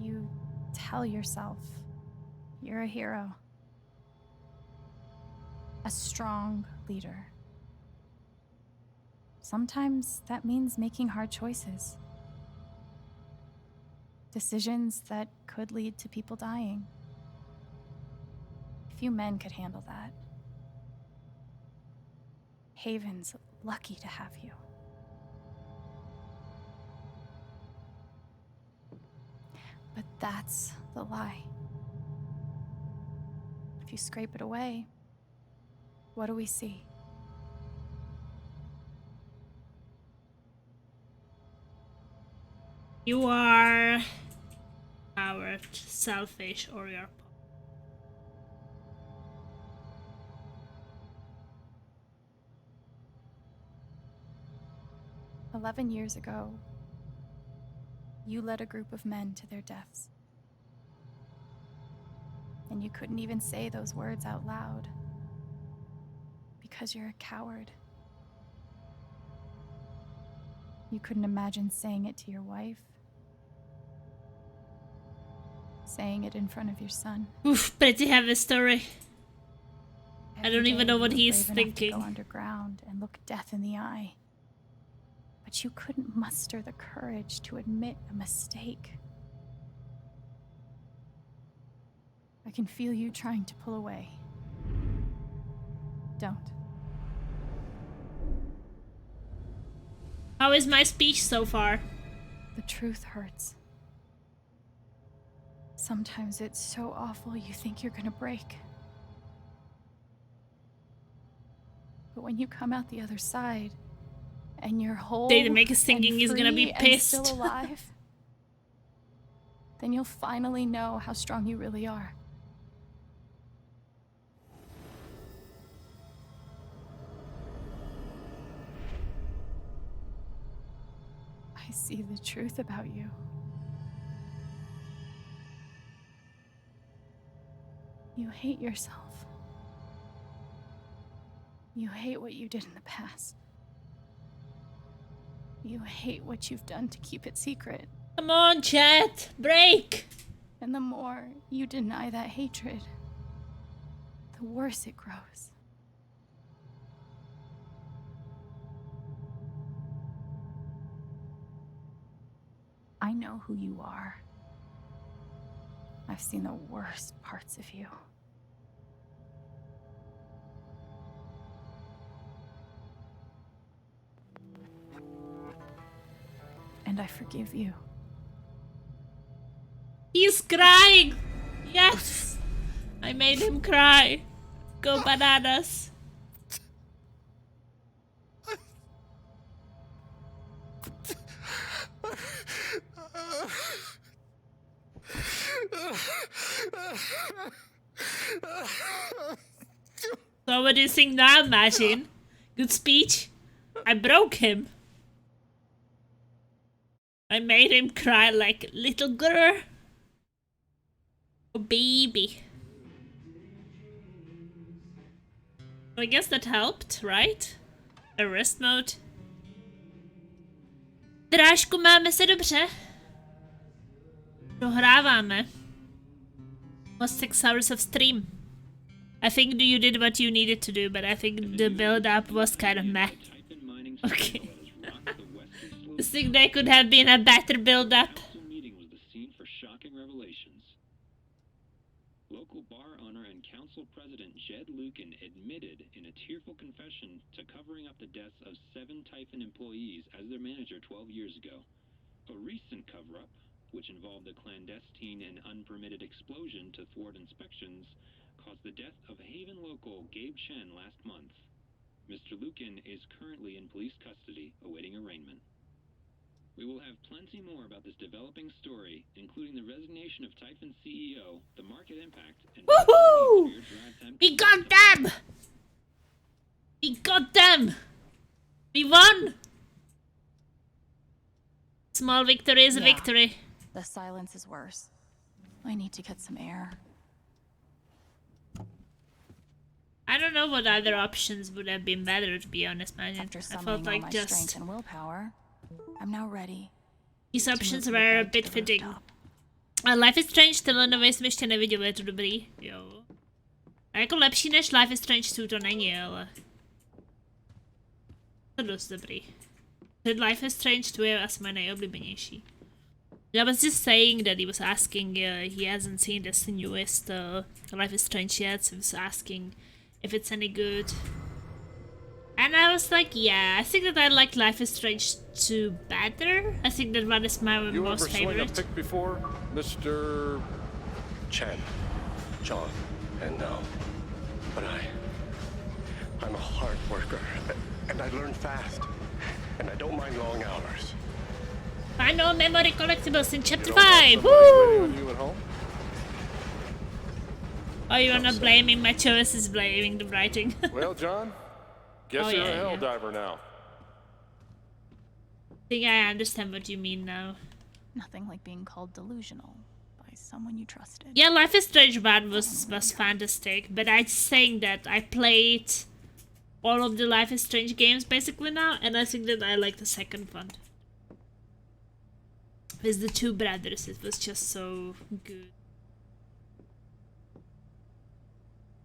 You tell yourself you're a hero, a strong leader. Sometimes that means making hard choices. Decisions that could lead to people dying. Few men could handle that. Haven's lucky to have you. But that's the lie. If you scrape it away, what do we see?
You are coward, selfish, or you're
11 years ago, you led a group of men to their deaths. And you couldn't even say those words out loud because you're a coward. You couldn't imagine saying it to your wife, saying it in front of your son.
Oof, pretty heavy story. I don't even know what he's
brave enough to
thinking.
go underground and look death in the eye. But you couldn't muster the courage to admit a mistake. I can feel you trying to pull away. Don't.
How is my speech so far?
The truth hurts. Sometimes it's so awful you think you're gonna break. But when you come out the other side, and you're whole
Data Maker's
and
thinking he's gonna be
free and
pissed.
still alive, then you'll finally know how strong you really are. I see the truth about you. You hate yourself. You hate what you did in the past. You hate what you've done to keep it secret.
Come on, chat. Break.
And the more you deny that hatred, the worse it grows. I know who you are. I've seen the worst parts of you. And I forgive you.
He's crying! Yes! I made him cry. Go bananas. So what do you think now, Martin? Good speech? I broke him. I made him cry like a little girl. Oh, baby. I guess that helped, right? Arrest mode. Drážku, máme se dobře. Dohráváme. Was 6 hours of stream. I think you did what you needed to do, but I think the build-up was kind of meh. Okay. I think there could have been a better build-up.
Meeting was the scene for shocking revelations. Local bar owner and council president Jed Lucan admitted in a tearful confession to covering up the deaths of 7 Typhon employees as their manager 12 years ago. A recent cover-up, which involved a clandestine and unpermitted explosion to thwart inspections, caused the death of Haven local Gabe Chen last month. Mr. Lucan is currently in police custody, awaiting arraignment. We will have plenty more about this developing story, including the resignation of Typhon CEO, the market impact, and
woohoo! We got them! We got them! We won! Small victory is a victory.
The silence is worse. I need to get some air.
I don't know what other options would have been better, to be honest, man.
After
I
summoning
felt
all
like
my
just
strength and willpower, I'm now ready.
these options were a bit fitting. Life is Strange Telenovej jsme ještě neviděli, je to dobrý, jo. A jako lepší než Life is Strange 2 to není, ale to dost dobrý. Life is Strange 2 je asi moje nejoblíbenější. I was just saying that he was asking, he hasn't seen this newest Life is Strange yet, so he was asking if it's any good. And I was like, yeah, I think that I like Life is Strange 2 better. I think that one is my most favorite.
You ever swing a pick before, Mr.
Chen, John, and but I'm a hard worker, and I learn fast, and I don't mind long hours.
Final memory collectibles in chapter
You don't have
5.
somebody waiting
Woo!
on you at home?
Oh, you're not blaming my choices, blaming the writing.
Well, John, guess
Oh,
you're
yeah,
a hell
yeah.
diver now.
I think I understand what you mean now.
Nothing like being called delusional by someone you trusted.
Yeah, Life is Strange 1 was fantastic, but I'm saying that I played all of the Life is Strange games basically now, and I think that I like the second one. With the 2 brothers, it was just so good.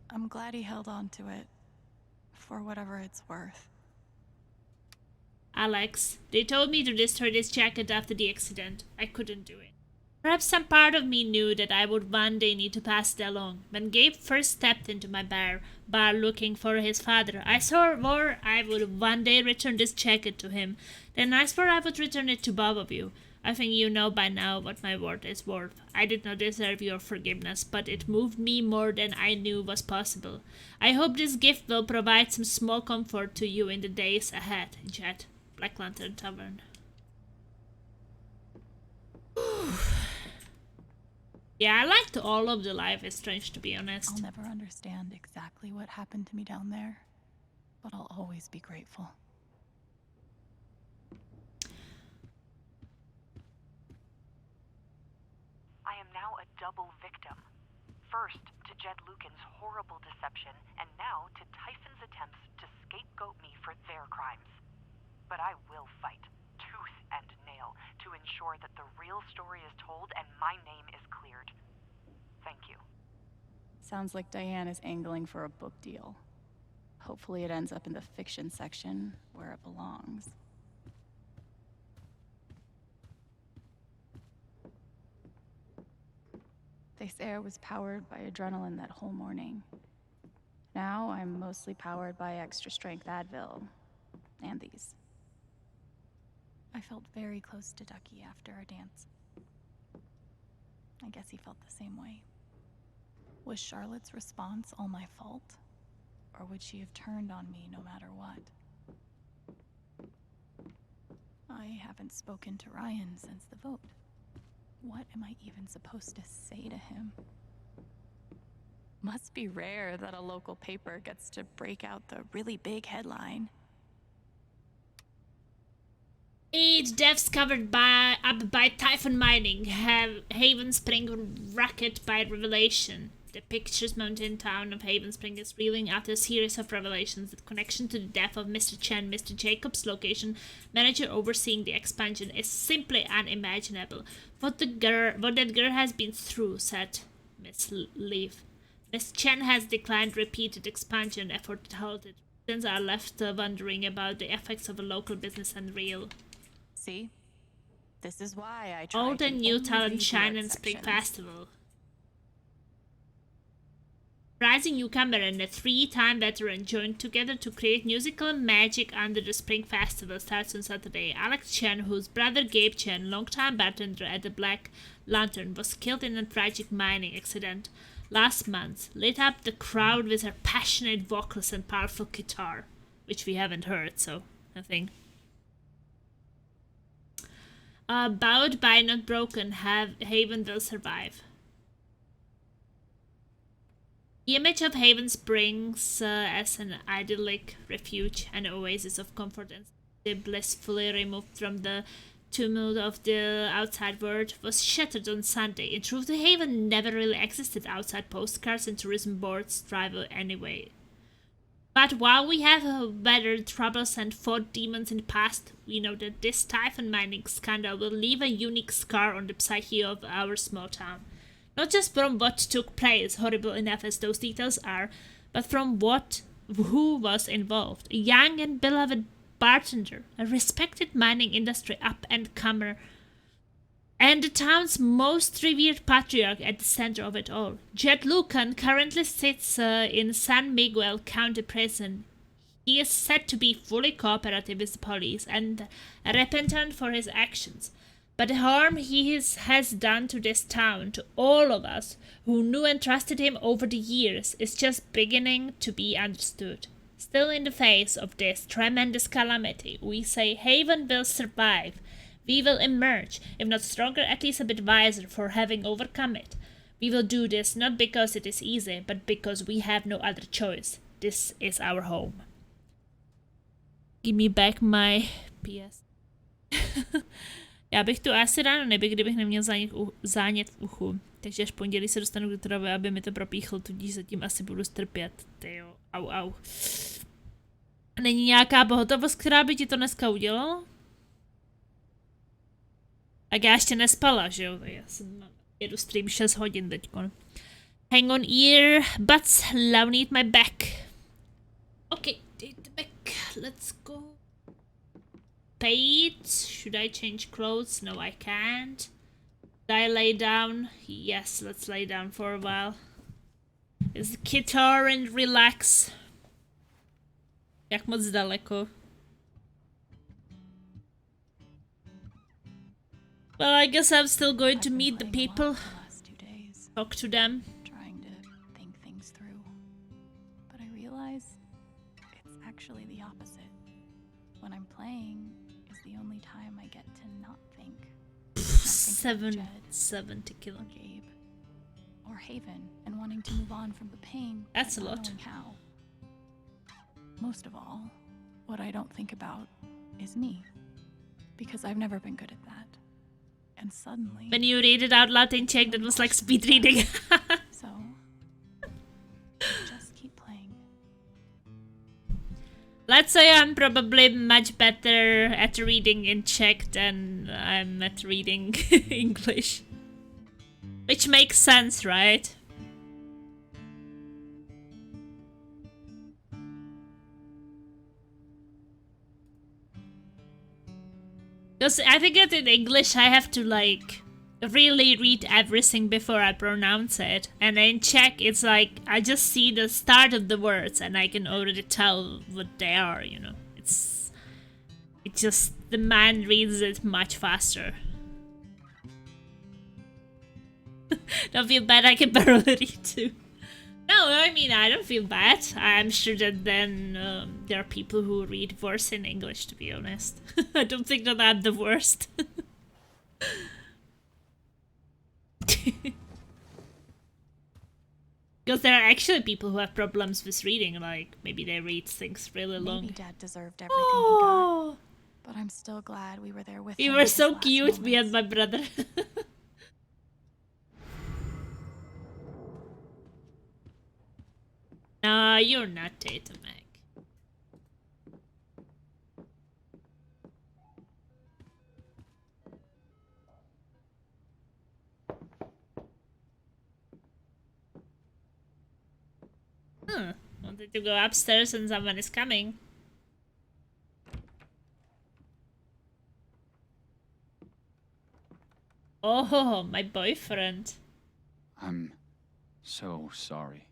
I'm glad he held on to it, for whatever it's worth.
Alex, they told me to destroy this jacket after the accident. I couldn't do it. Perhaps some part of me knew that I would one day need to pass it along. When Gabe first stepped into my bar looking for his father, I swore I would one day return this jacket to him. Then I swore I would return it to both of you. I think you know by now what my word is worth. I did not deserve your forgiveness, but it moved me more than I knew was possible. I hope this gift will provide some small comfort to you in the days ahead, Jet. Black Lantern Tavern. Yeah, I liked all of the Life is Strange, to be honest.
I'll never understand exactly what happened to me down there, but I'll always be grateful.
I am now a double victim. First, to Jed Lucan's horrible deception, and now to Typhon's attempts to scapegoat me for their crimes. But I will fight. tooth and nail to ensure that the real story is told and my name is cleared. Thank you.
Sounds like Diane is angling for a book deal. Hopefully it ends up in the fiction section where it belongs. They say I was powered by adrenaline that whole morning. Now I'm mostly powered by extra strength Advil and these. I felt very close to Ducky after our dance. I guess he felt the same way. Was Charlotte's response all my fault? Or would she have turned on me no matter what? I haven't spoken to Ryan since the vote. What am I even supposed to say to him? Must be rare that a local paper gets to break out the really big headline.
8 deaths covered up by Typhon Mining. Haven Spring rocket by revelation. The picturesque mountain town of Haven Spring is reeling after a series of revelations. The connection to the death of Mr. Chen, Mr. Jacobs, location manager overseeing the expansion, is simply unimaginable. What that girl has been through, said Miss Leaf. Miss Chen has declined repeated expansion effort to hold it. Residents are left wondering about the effects of a local business and real.
See? This is why I try
Old
to
and new
only
talent
read
shine
word
in Spring
sections.
Festival. Rising newcomer and a 3-time veteran joined together to create musical magic under the Spring Festival. Starts on Saturday. Alex Chen, whose brother Gabe Chen, longtime bartender at the Black Lantern, was killed in a tragic mining accident last month, lit up the crowd with her passionate vocals and powerful guitar, which we haven't heard, so nothing. Bowed by not broken, Haven will survive. The image of Haven Springs as an idyllic refuge, an oasis of comfort and blissfully removed from the tumult of the outside world, was shattered on Sunday. In truth, the Haven never really existed outside postcards and tourism boards travel anyway. But while we have weathered troubles and fought demons in the past, we know that this Typhon Mining scandal will leave a unique scar on the psyche of our small town. Not just from what took place, horrible enough as those details are, but from who was involved. A young and beloved bartender, a respected mining industry up-and-comer, and the town's most revered patriarch at the center of it all. Jed Lucan currently sits in San Miguel County Prison. He is said to be fully cooperative with the police and repentant for his actions. But the harm he has done to this town, to all of us who knew and trusted him over the years, is just beginning to be understood. Still, in the face of this tremendous calamity, we say Haven will survive. We will emerge, if not stronger, at least a bit wiser for having overcome it. We will do this not because it is easy, but because we have no other choice. This is our home. Give me back my PS. Já bych tu asi ráno nebyl, kdybych neměl zánět v uchu. Takže až pondělí se dostanu k doktorovi, aby mi to propíchl, tudíž zatím asi budu strpět. Tyjo, au. Není nějaká pohotovost, která by ti to dneska udělala? Tak já ještě nespala, že jo? Já jsem jedu stream 6 hodin teďkon. Hang on ear, butts, love need my back. Okay, take the back, let's go. Paid. Should I change clothes? No, I can't. Should I lay down? Yes, let's lay down for a while. Is the guitar and relax. Jak moc daleko. Well, I guess I'm still going to meet the people. Talk to them.
Trying to think things through. But I realize it's actually the opposite. When I'm playing is the only time I get to not think.
70 kilo.
Or Gabe. Or Haven, and wanting to move on from the pain.
That's a
but not
lot.
knowing how. Most of all, what I don't think about is me. Because I've never been good at that. And suddenly...
When you read it out loud in Czech, that was like speed reading.
So, just keep playing.
I'd say I'm probably much better at reading in Czech than I'm at reading English. Which makes sense, right? Because I think that in English I have to like really read everything before I pronounce it. And in Czech it's like I just see the start of the words and I can already tell what they are, you know. It's just the man reads it much faster. Don't feel bad, I can barely read too. No, I mean, I don't feel bad. I'm sure that then there are people who read worse in English, to be honest. I don't think that I'm the worst. Because there are actually people who have problems with reading, like maybe they read things really long.
Maybe Dad deserved everything he got, but I'm still glad we were there with him.
You
in
were
his
so
last
cute, me
moments.
and my brother. No, you're not Tatum, Meg. Wanted to go upstairs and someone is coming. Oh, my boyfriend.
I'm so sorry.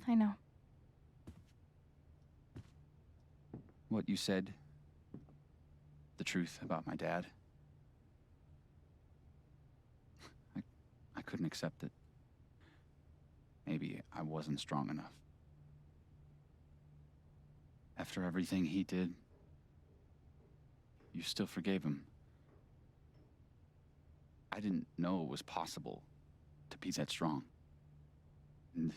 I know.
What you said, the truth about my dad, I couldn't accept it. Maybe I wasn't strong enough. After everything he did, you still forgave him. I didn't know it was possible to be that strong. And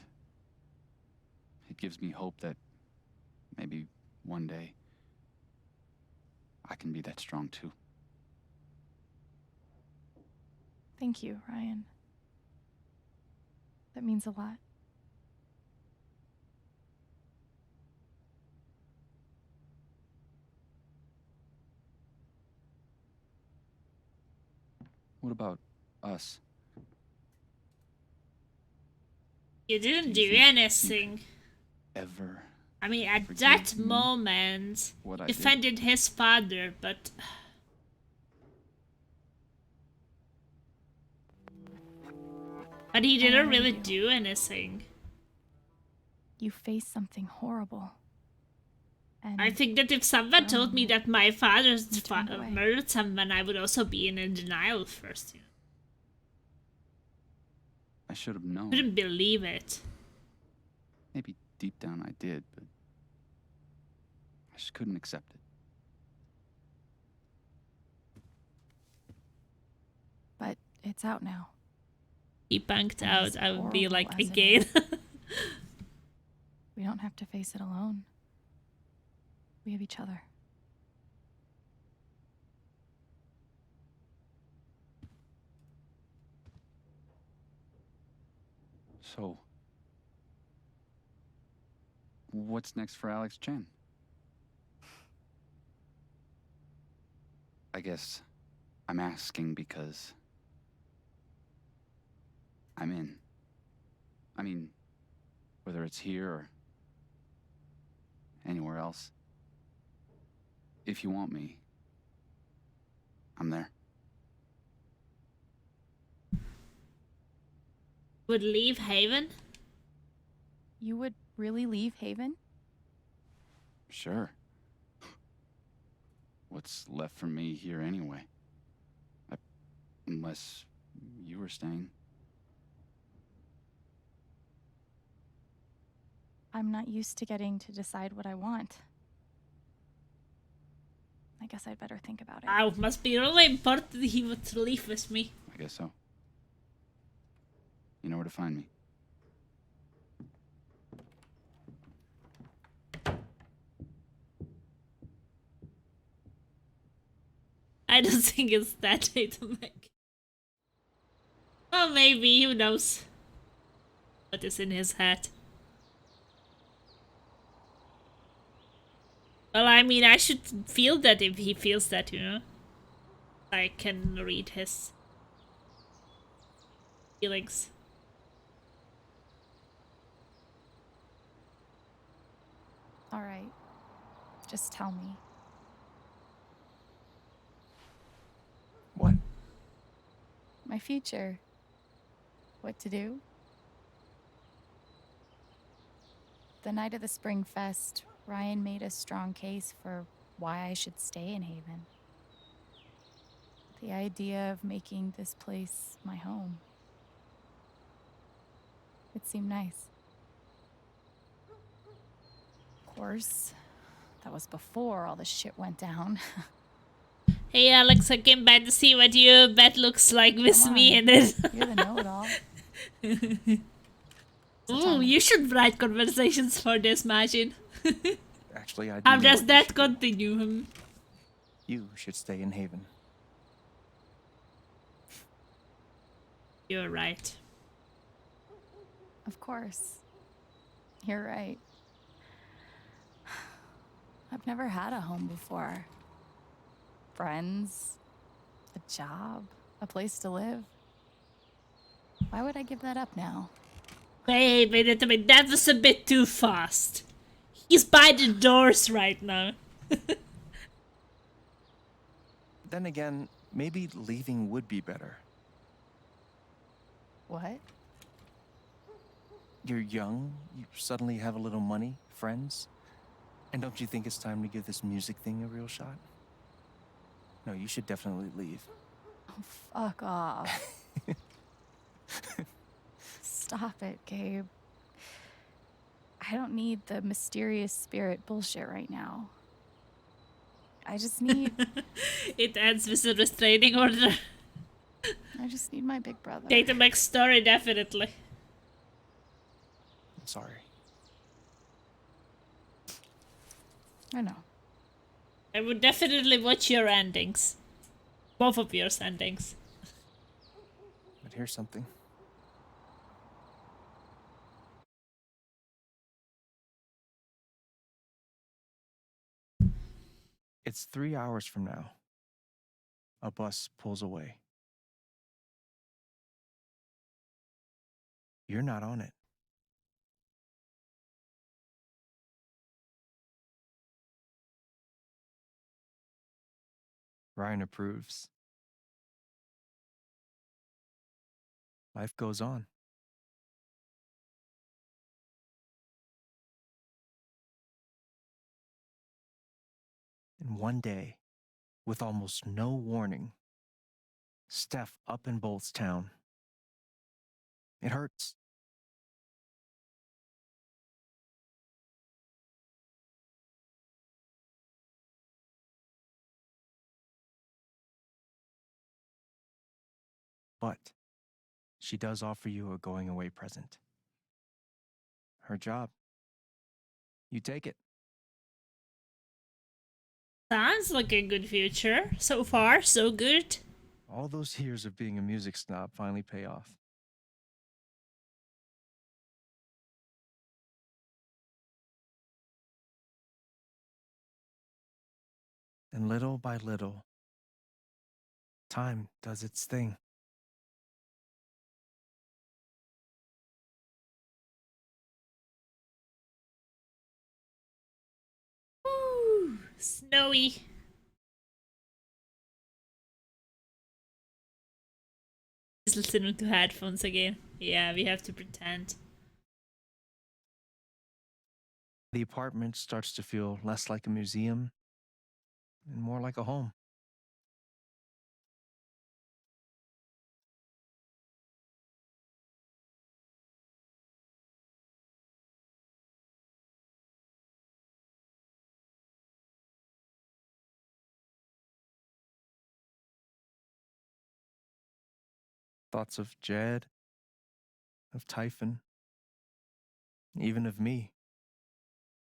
it gives me hope that maybe one day I can be that strong too.
Thank you, Ryan. That means a lot.
What about us?
You didn't do anything.
Ever?
I mean, at that moment,
What I
defended his father, but... But he didn't really do anything.
You faced something horrible. And
I think that if someone told me that my father murdered someone, I would also be in a denial first. You know?
I should have known.
Couldn't believe it.
Maybe deep down I did, but I just couldn't accept it.
But it's out now.
He punked
And
out.
as
I would be
horrible
like,
as it
again.
is, we don't have to face it alone. We have each other.
So, what's next for Alex Chen? I guess I'm asking because I'm in. I mean, whether it's here or anywhere else. If you want me, I'm there.
Would leave Haven?
You would really leave Haven?
Sure. What's left for me here anyway? Unless you were staying.
I'm not used to getting to decide what I want. I guess I'd better think about it.
Wow, must be really important he would leave with me.
I guess so. You know where to find me.
I don't think it's that way to make. Well, maybe, who knows what is in his head. Well, I mean, I should feel that if he feels that, you know? I can read his feelings.
All right. Just tell me.
What?
My future. What to do? The night of the Spring Fest, Ryan made a strong case for why I should stay in Haven. The idea of making this place my home. It seemed nice. Of course, that was before all the shit went down.
Hey Alex, I came back to see what your bed looks like with me in it.
You're the know-it-all.
Ooh, you should write conversations for this, Majin.
Actually, I do
How
know
does
what
that continue?
You should stay in Haven.
You're right.
Of course. You're right. I've never had a home before. Friends, a job, a place to live. Why would I give that up now?
Wait a minute, that was a bit too fast. He's by the doors right now.
Then again, maybe leaving would be better.
What?
You're young, you suddenly have a little money, friends. And don't you think it's time to give this music thing a real shot? No, you should definitely leave.
Oh, fuck off. Stop it, Gabe. I don't need the mysterious spirit bullshit right now. I just need...
It ends with a restraining order.
I just need my big brother.
Take the back story, definitely.
I'm sorry.
I know.
I would definitely watch your endings. Both of your endings.
But here's something. It's 3 hours from now. A bus pulls away. You're not on it. Ryan approves. Life goes on. And one day, with almost no warning, Steph up and bolts town. It hurts. But she does offer you a going away present. Her job. You take it.
Sounds like a good future. So far, so good.
All those years of being a music snob finally pay off. And little by little, time does its thing.
Woo, snowy. Just listening to headphones again. Yeah, we have to pretend.
The apartment starts to feel less like a museum and more like a home. Thoughts of Jed, of Typhon, even of me,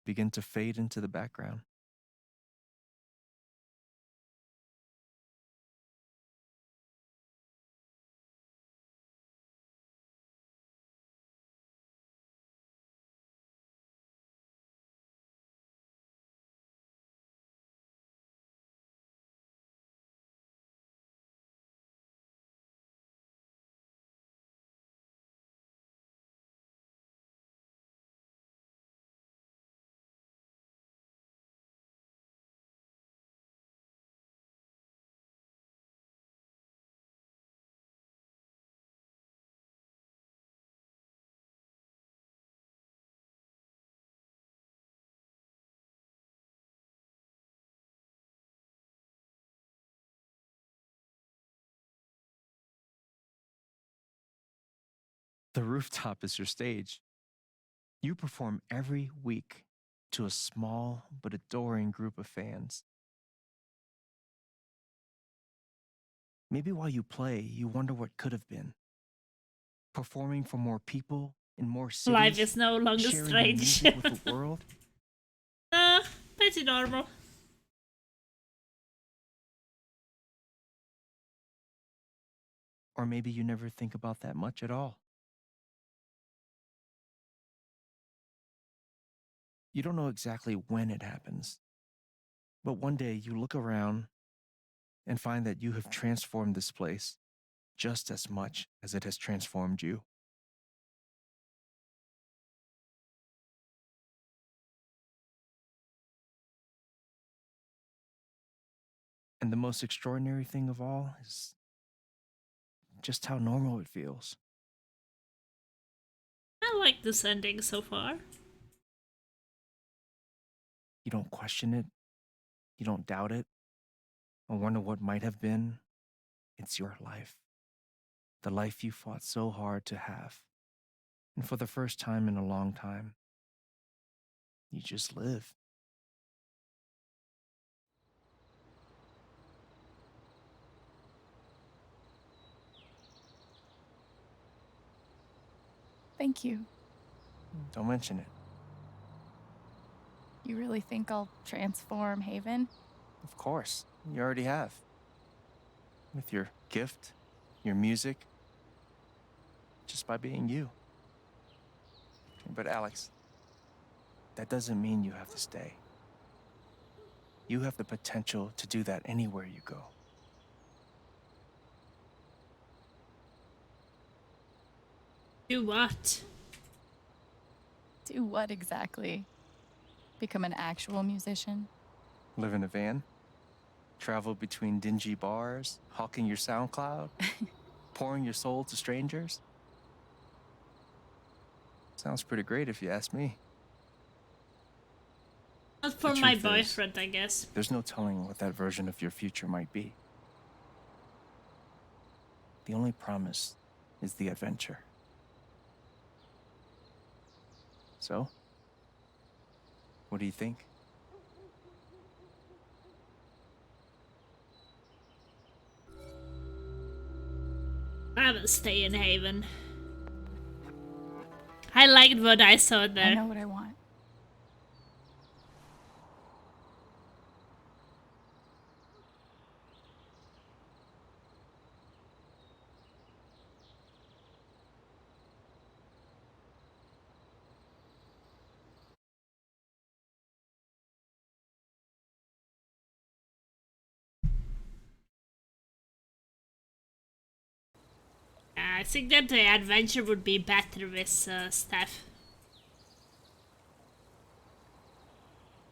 begin to fade into the background. The rooftop is your stage. You perform every week to a small but adoring group of fans. Maybe while you play, you wonder what could have been. Performing for more people in more cities.
Life is no longer
sharing your
strange.
music with the world.
Pretty normal.
Or maybe you never think about that much at all. You don't know exactly when it happens, but one day you look around and find that you have transformed this place just as much as it has transformed you. And the most extraordinary thing of all is just how normal it feels.
I like this ending so far.
You don't question it, you don't doubt it, or wonder what might have been. It's your life. The life you fought so hard to have. And for the first time in a long time, you just live.
Thank you.
Don't mention it.
You really think I'll transform Haven?
Of course, you already have. With your gift, your music, just by being you. But Alex, that doesn't mean you have to stay. You have the potential to do that anywhere you go.
Do what?
Do what exactly? Become an actual musician?
Live in a van, travel between dingy bars, hawking your SoundCloud, pouring your soul to strangers. Sounds pretty great if you ask me.
Not for
The
my
truth is,
boyfriend, I guess.
There's no telling what that version of your future might be. The only promise is the adventure. So, what do you think?
I will stay in Haven. I liked what I saw there.
I know what I want.
I think that the adventure would be better with Steph.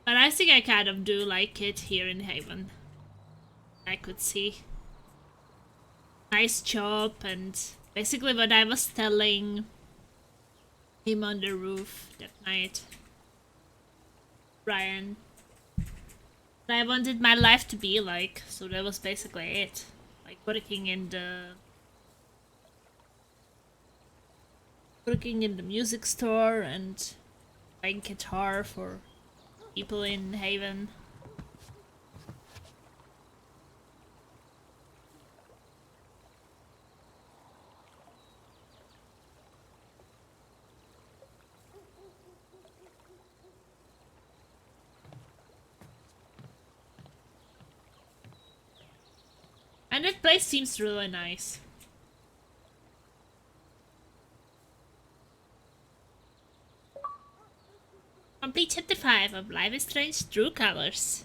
But I think I kind of do like it here in Haven. I could see. Nice job, and basically what I was telling him on the roof that night. Brian. What I wanted my life to be like, so that was basically it. Like working in the music store and playing guitar for people in Haven. And that place seems really nice. Complete chapter 5 of Life is Strange True Colors.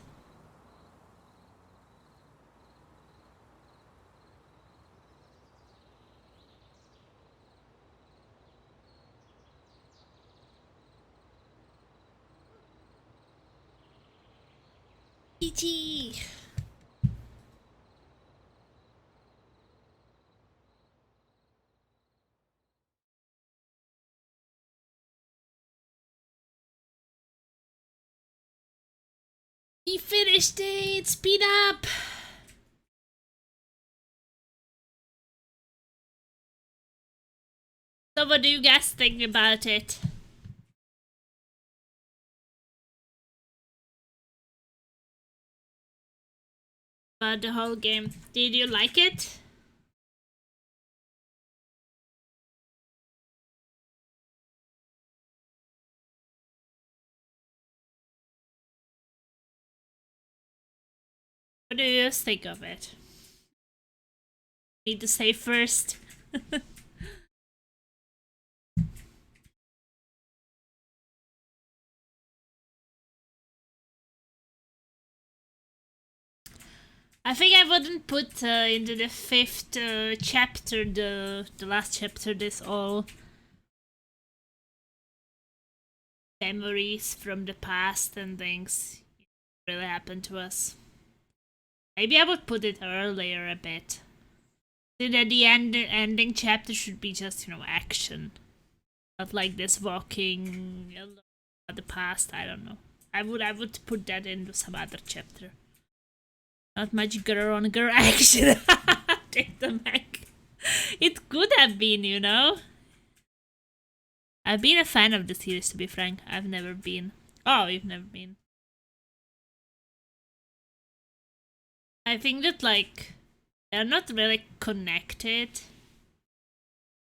GG. We finished it! Speed up! So what do you guys think about it? About the whole game. Did you like it? What do you think of it? Need to say first. I think I wouldn't put into the 5th chapter, the last chapter, this all memories from the past and things really happened to us. Maybe I would put it earlier a bit. So that the ending chapter should be just, you know, action. Not like this walking the past, I don't know. I would put that into some other chapter. Not much girl on girl action. Take them back. It could have been, you know. I've been a fan of the series, to be frank. I've never been. Oh, you've never been. I think that, like, they're not really connected.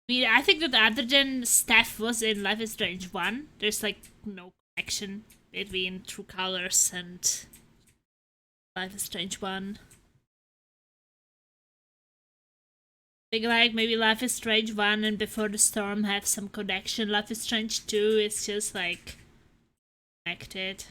I mean, I think that other than Steph was in Life is Strange 1, there's, like, no connection between True Colors and Life is Strange 1. I think like maybe Life is Strange 1 and Before the Storm have some connection. Life is Strange 2 is just like connected.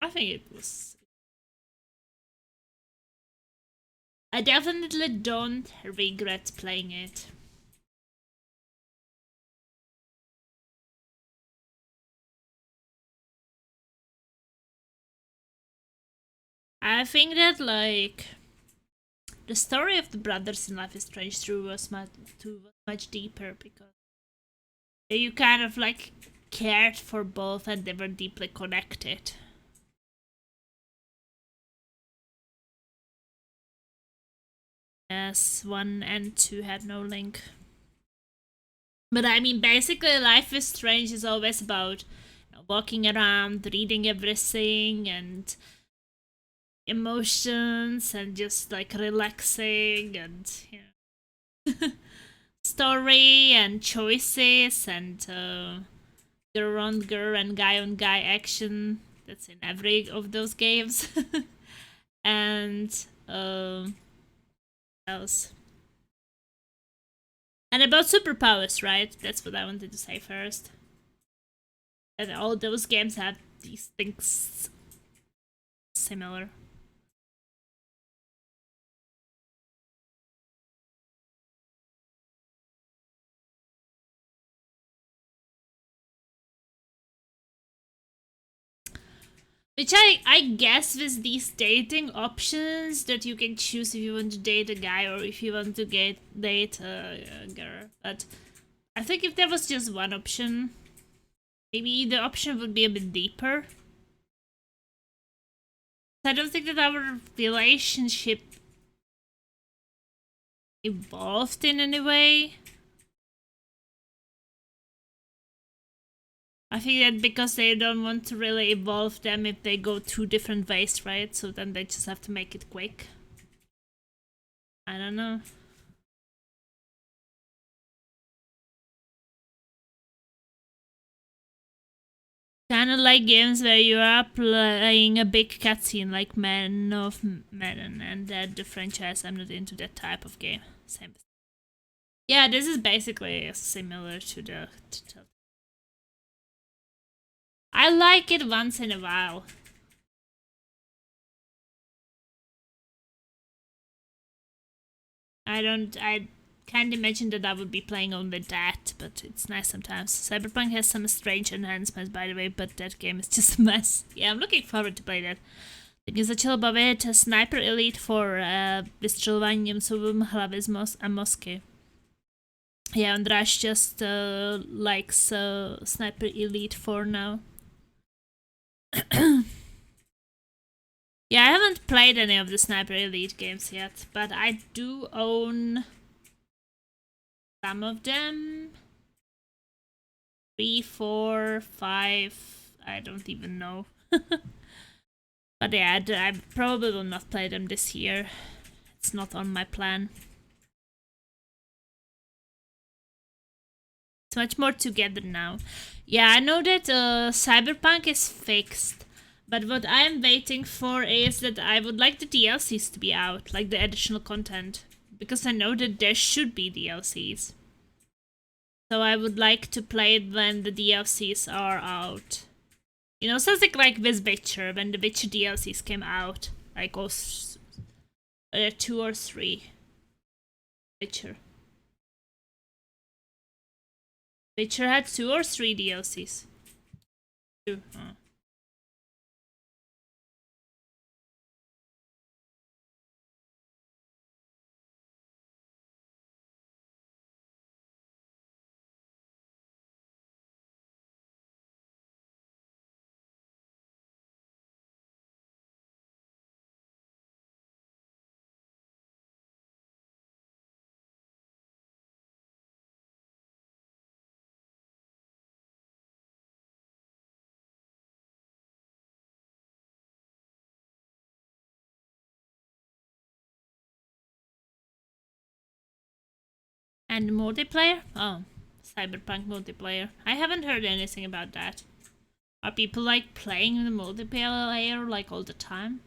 I think it was. I definitely don't regret playing it. I think that, like, the story of the brothers in Life is Strange 2 was much deeper because you kind of like cared for both and they were deeply connected. Yes, 1 and 2 had no link. But I mean, basically Life is Strange is always about, you know, walking around, reading everything and emotions and just like relaxing and, you know, story and choices and girl on girl and guy on guy action. That's in every of those games. And else. And about superpowers, right? That's what I wanted to say first. And all those games have these things similar. Which I guess with these dating options that you can choose if you want to date a guy or if you want to date a girl. But I think if there was just one option, maybe the option would be a bit deeper. I don't think that our relationship evolved in any way. I think that because they don't want to really evolve them if they go 2 different ways, right? So then they just have to make it quick. I don't know. Kinda like games where you are playing a big cutscene like Man of Medan and that the franchise. I'm not into that type of game. Same. Yeah, this is basically similar to the I like it once in a while. I can't imagine that I would be playing only that, but it's nice sometimes. Cyberpunk has some strange enhancements, by the way, but that game is just a mess. Yeah, I'm looking forward to play that. Takže začal bavit Sniper Elite 4 vystřelováním soubům hlavy a mozky. Yeah, Andras just likes Sniper Elite 4 now. Yeah, I haven't played any of the Sniper Elite games yet, but I do own some of them. 3, 4, 5, I don't even know. But yeah, I probably will not play them this year. It's not on my plan. It's much more together now. Yeah, I know that Cyberpunk is fixed. But what I'm waiting for is that I would like the DLCs to be out, like the additional content. Because I know that there should be DLCs. So I would like to play it when the DLCs are out. You know, something like with Witcher, when the Witcher DLCs came out. Like 2 or 3. Witcher. Witcher had 2 or 3 DLCs. 2. Oh. And multiplayer? Oh, Cyberpunk multiplayer. I haven't heard anything about that. Are people like playing the multiplayer like all the time?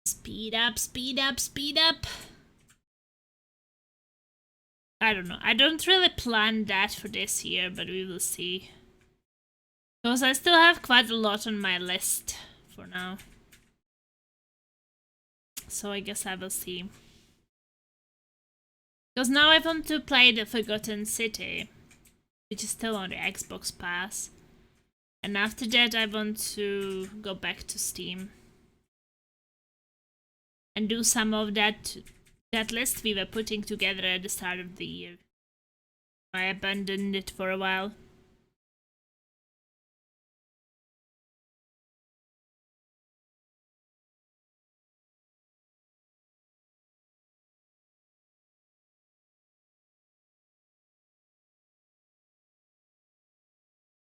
Speed up, speed up, speed up. I don't know. I don't really plan that for this year, but we will see. Because I still have quite a lot on my list for now. So I guess I will see. Because now I want to play the Forgotten City, which is still on the Xbox Pass. And after that I want to go back to Steam. And do some of that list we were putting together at the start of the year. I abandoned it for a while.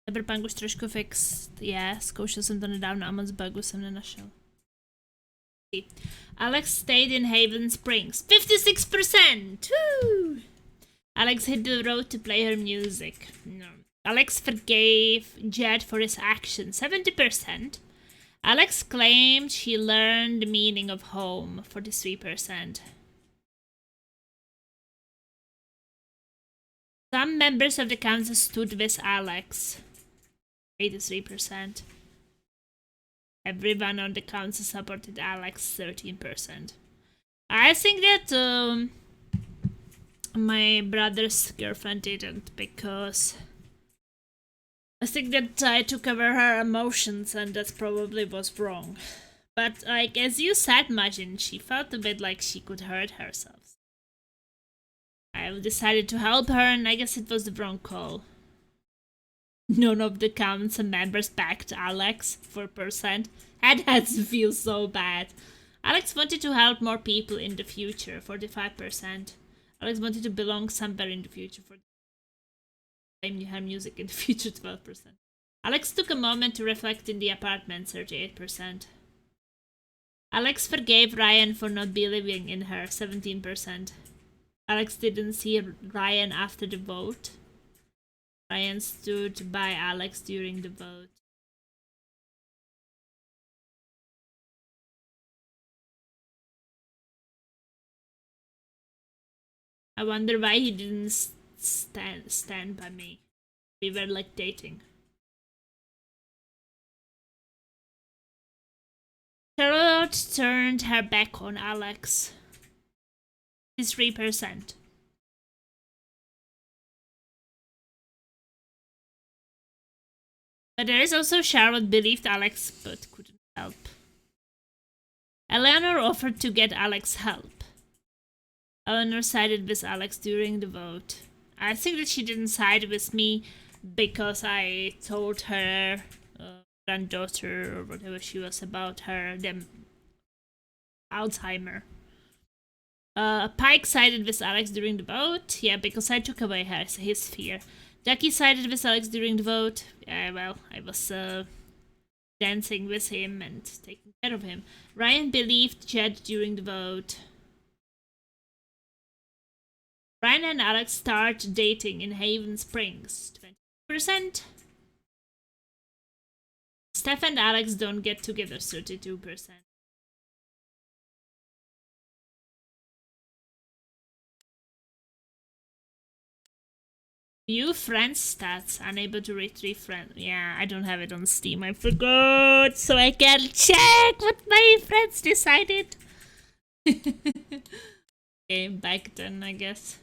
Cyberpunk už trošku fixed. Yeah, zkoušel jsem to nedávno a moc bugů jsem nenašel. Alex stayed in Haven Springs. 56%! Woo! Alex hit the road to play her music. No. Alex forgave Jed for his actions. 70%. Alex claimed she learned the meaning of home. 43%. Some members of the council stood with Alex. 83%. Everyone on the council supported Alex. 13%. I think that my brother's girlfriend didn't, because I think that I took over her emotions and that probably was wrong. But like, as you said, Majin, she felt a bit like she could hurt herself. I decided to help her, and I guess it was the wrong call. None of the council members backed Alex. 4%. That has to feel so bad. Alex wanted to help more people in the future. 45%. Alex wanted to belong somewhere in the future. For playing her music in the future. 12%. Alex took a moment to reflect in the apartment. 38%. Alex forgave Ryan for not believing in her. 17%. Alex didn't see Ryan after the vote. Ryan stood by Alex during the vote. I wonder why he didn't stand by me. We were like dating. Charlotte turned her back on Alex. 3%. But there is also Charlotte believed Alex but couldn't help. Eleanor offered to get Alex help. Eleanor sided with Alex during the vote. I think that she didn't side with me because I told her granddaughter or whatever she was about her Alzheimer. Pike sided with Alex during the vote. Yeah, because I took away his fear. Jackie sided with Alex during the vote. Yeah, well, I was dancing with him and taking care of him. Ryan believed Jed during the vote. Ryan and Alex start dating in Haven Springs. 20%. Steph and Alex don't get together. 32%. View friends stats. Unable to retrieve friends. Yeah, I don't have it on Steam. I forgot. So I can check what my friends decided. Okay, back then, I guess.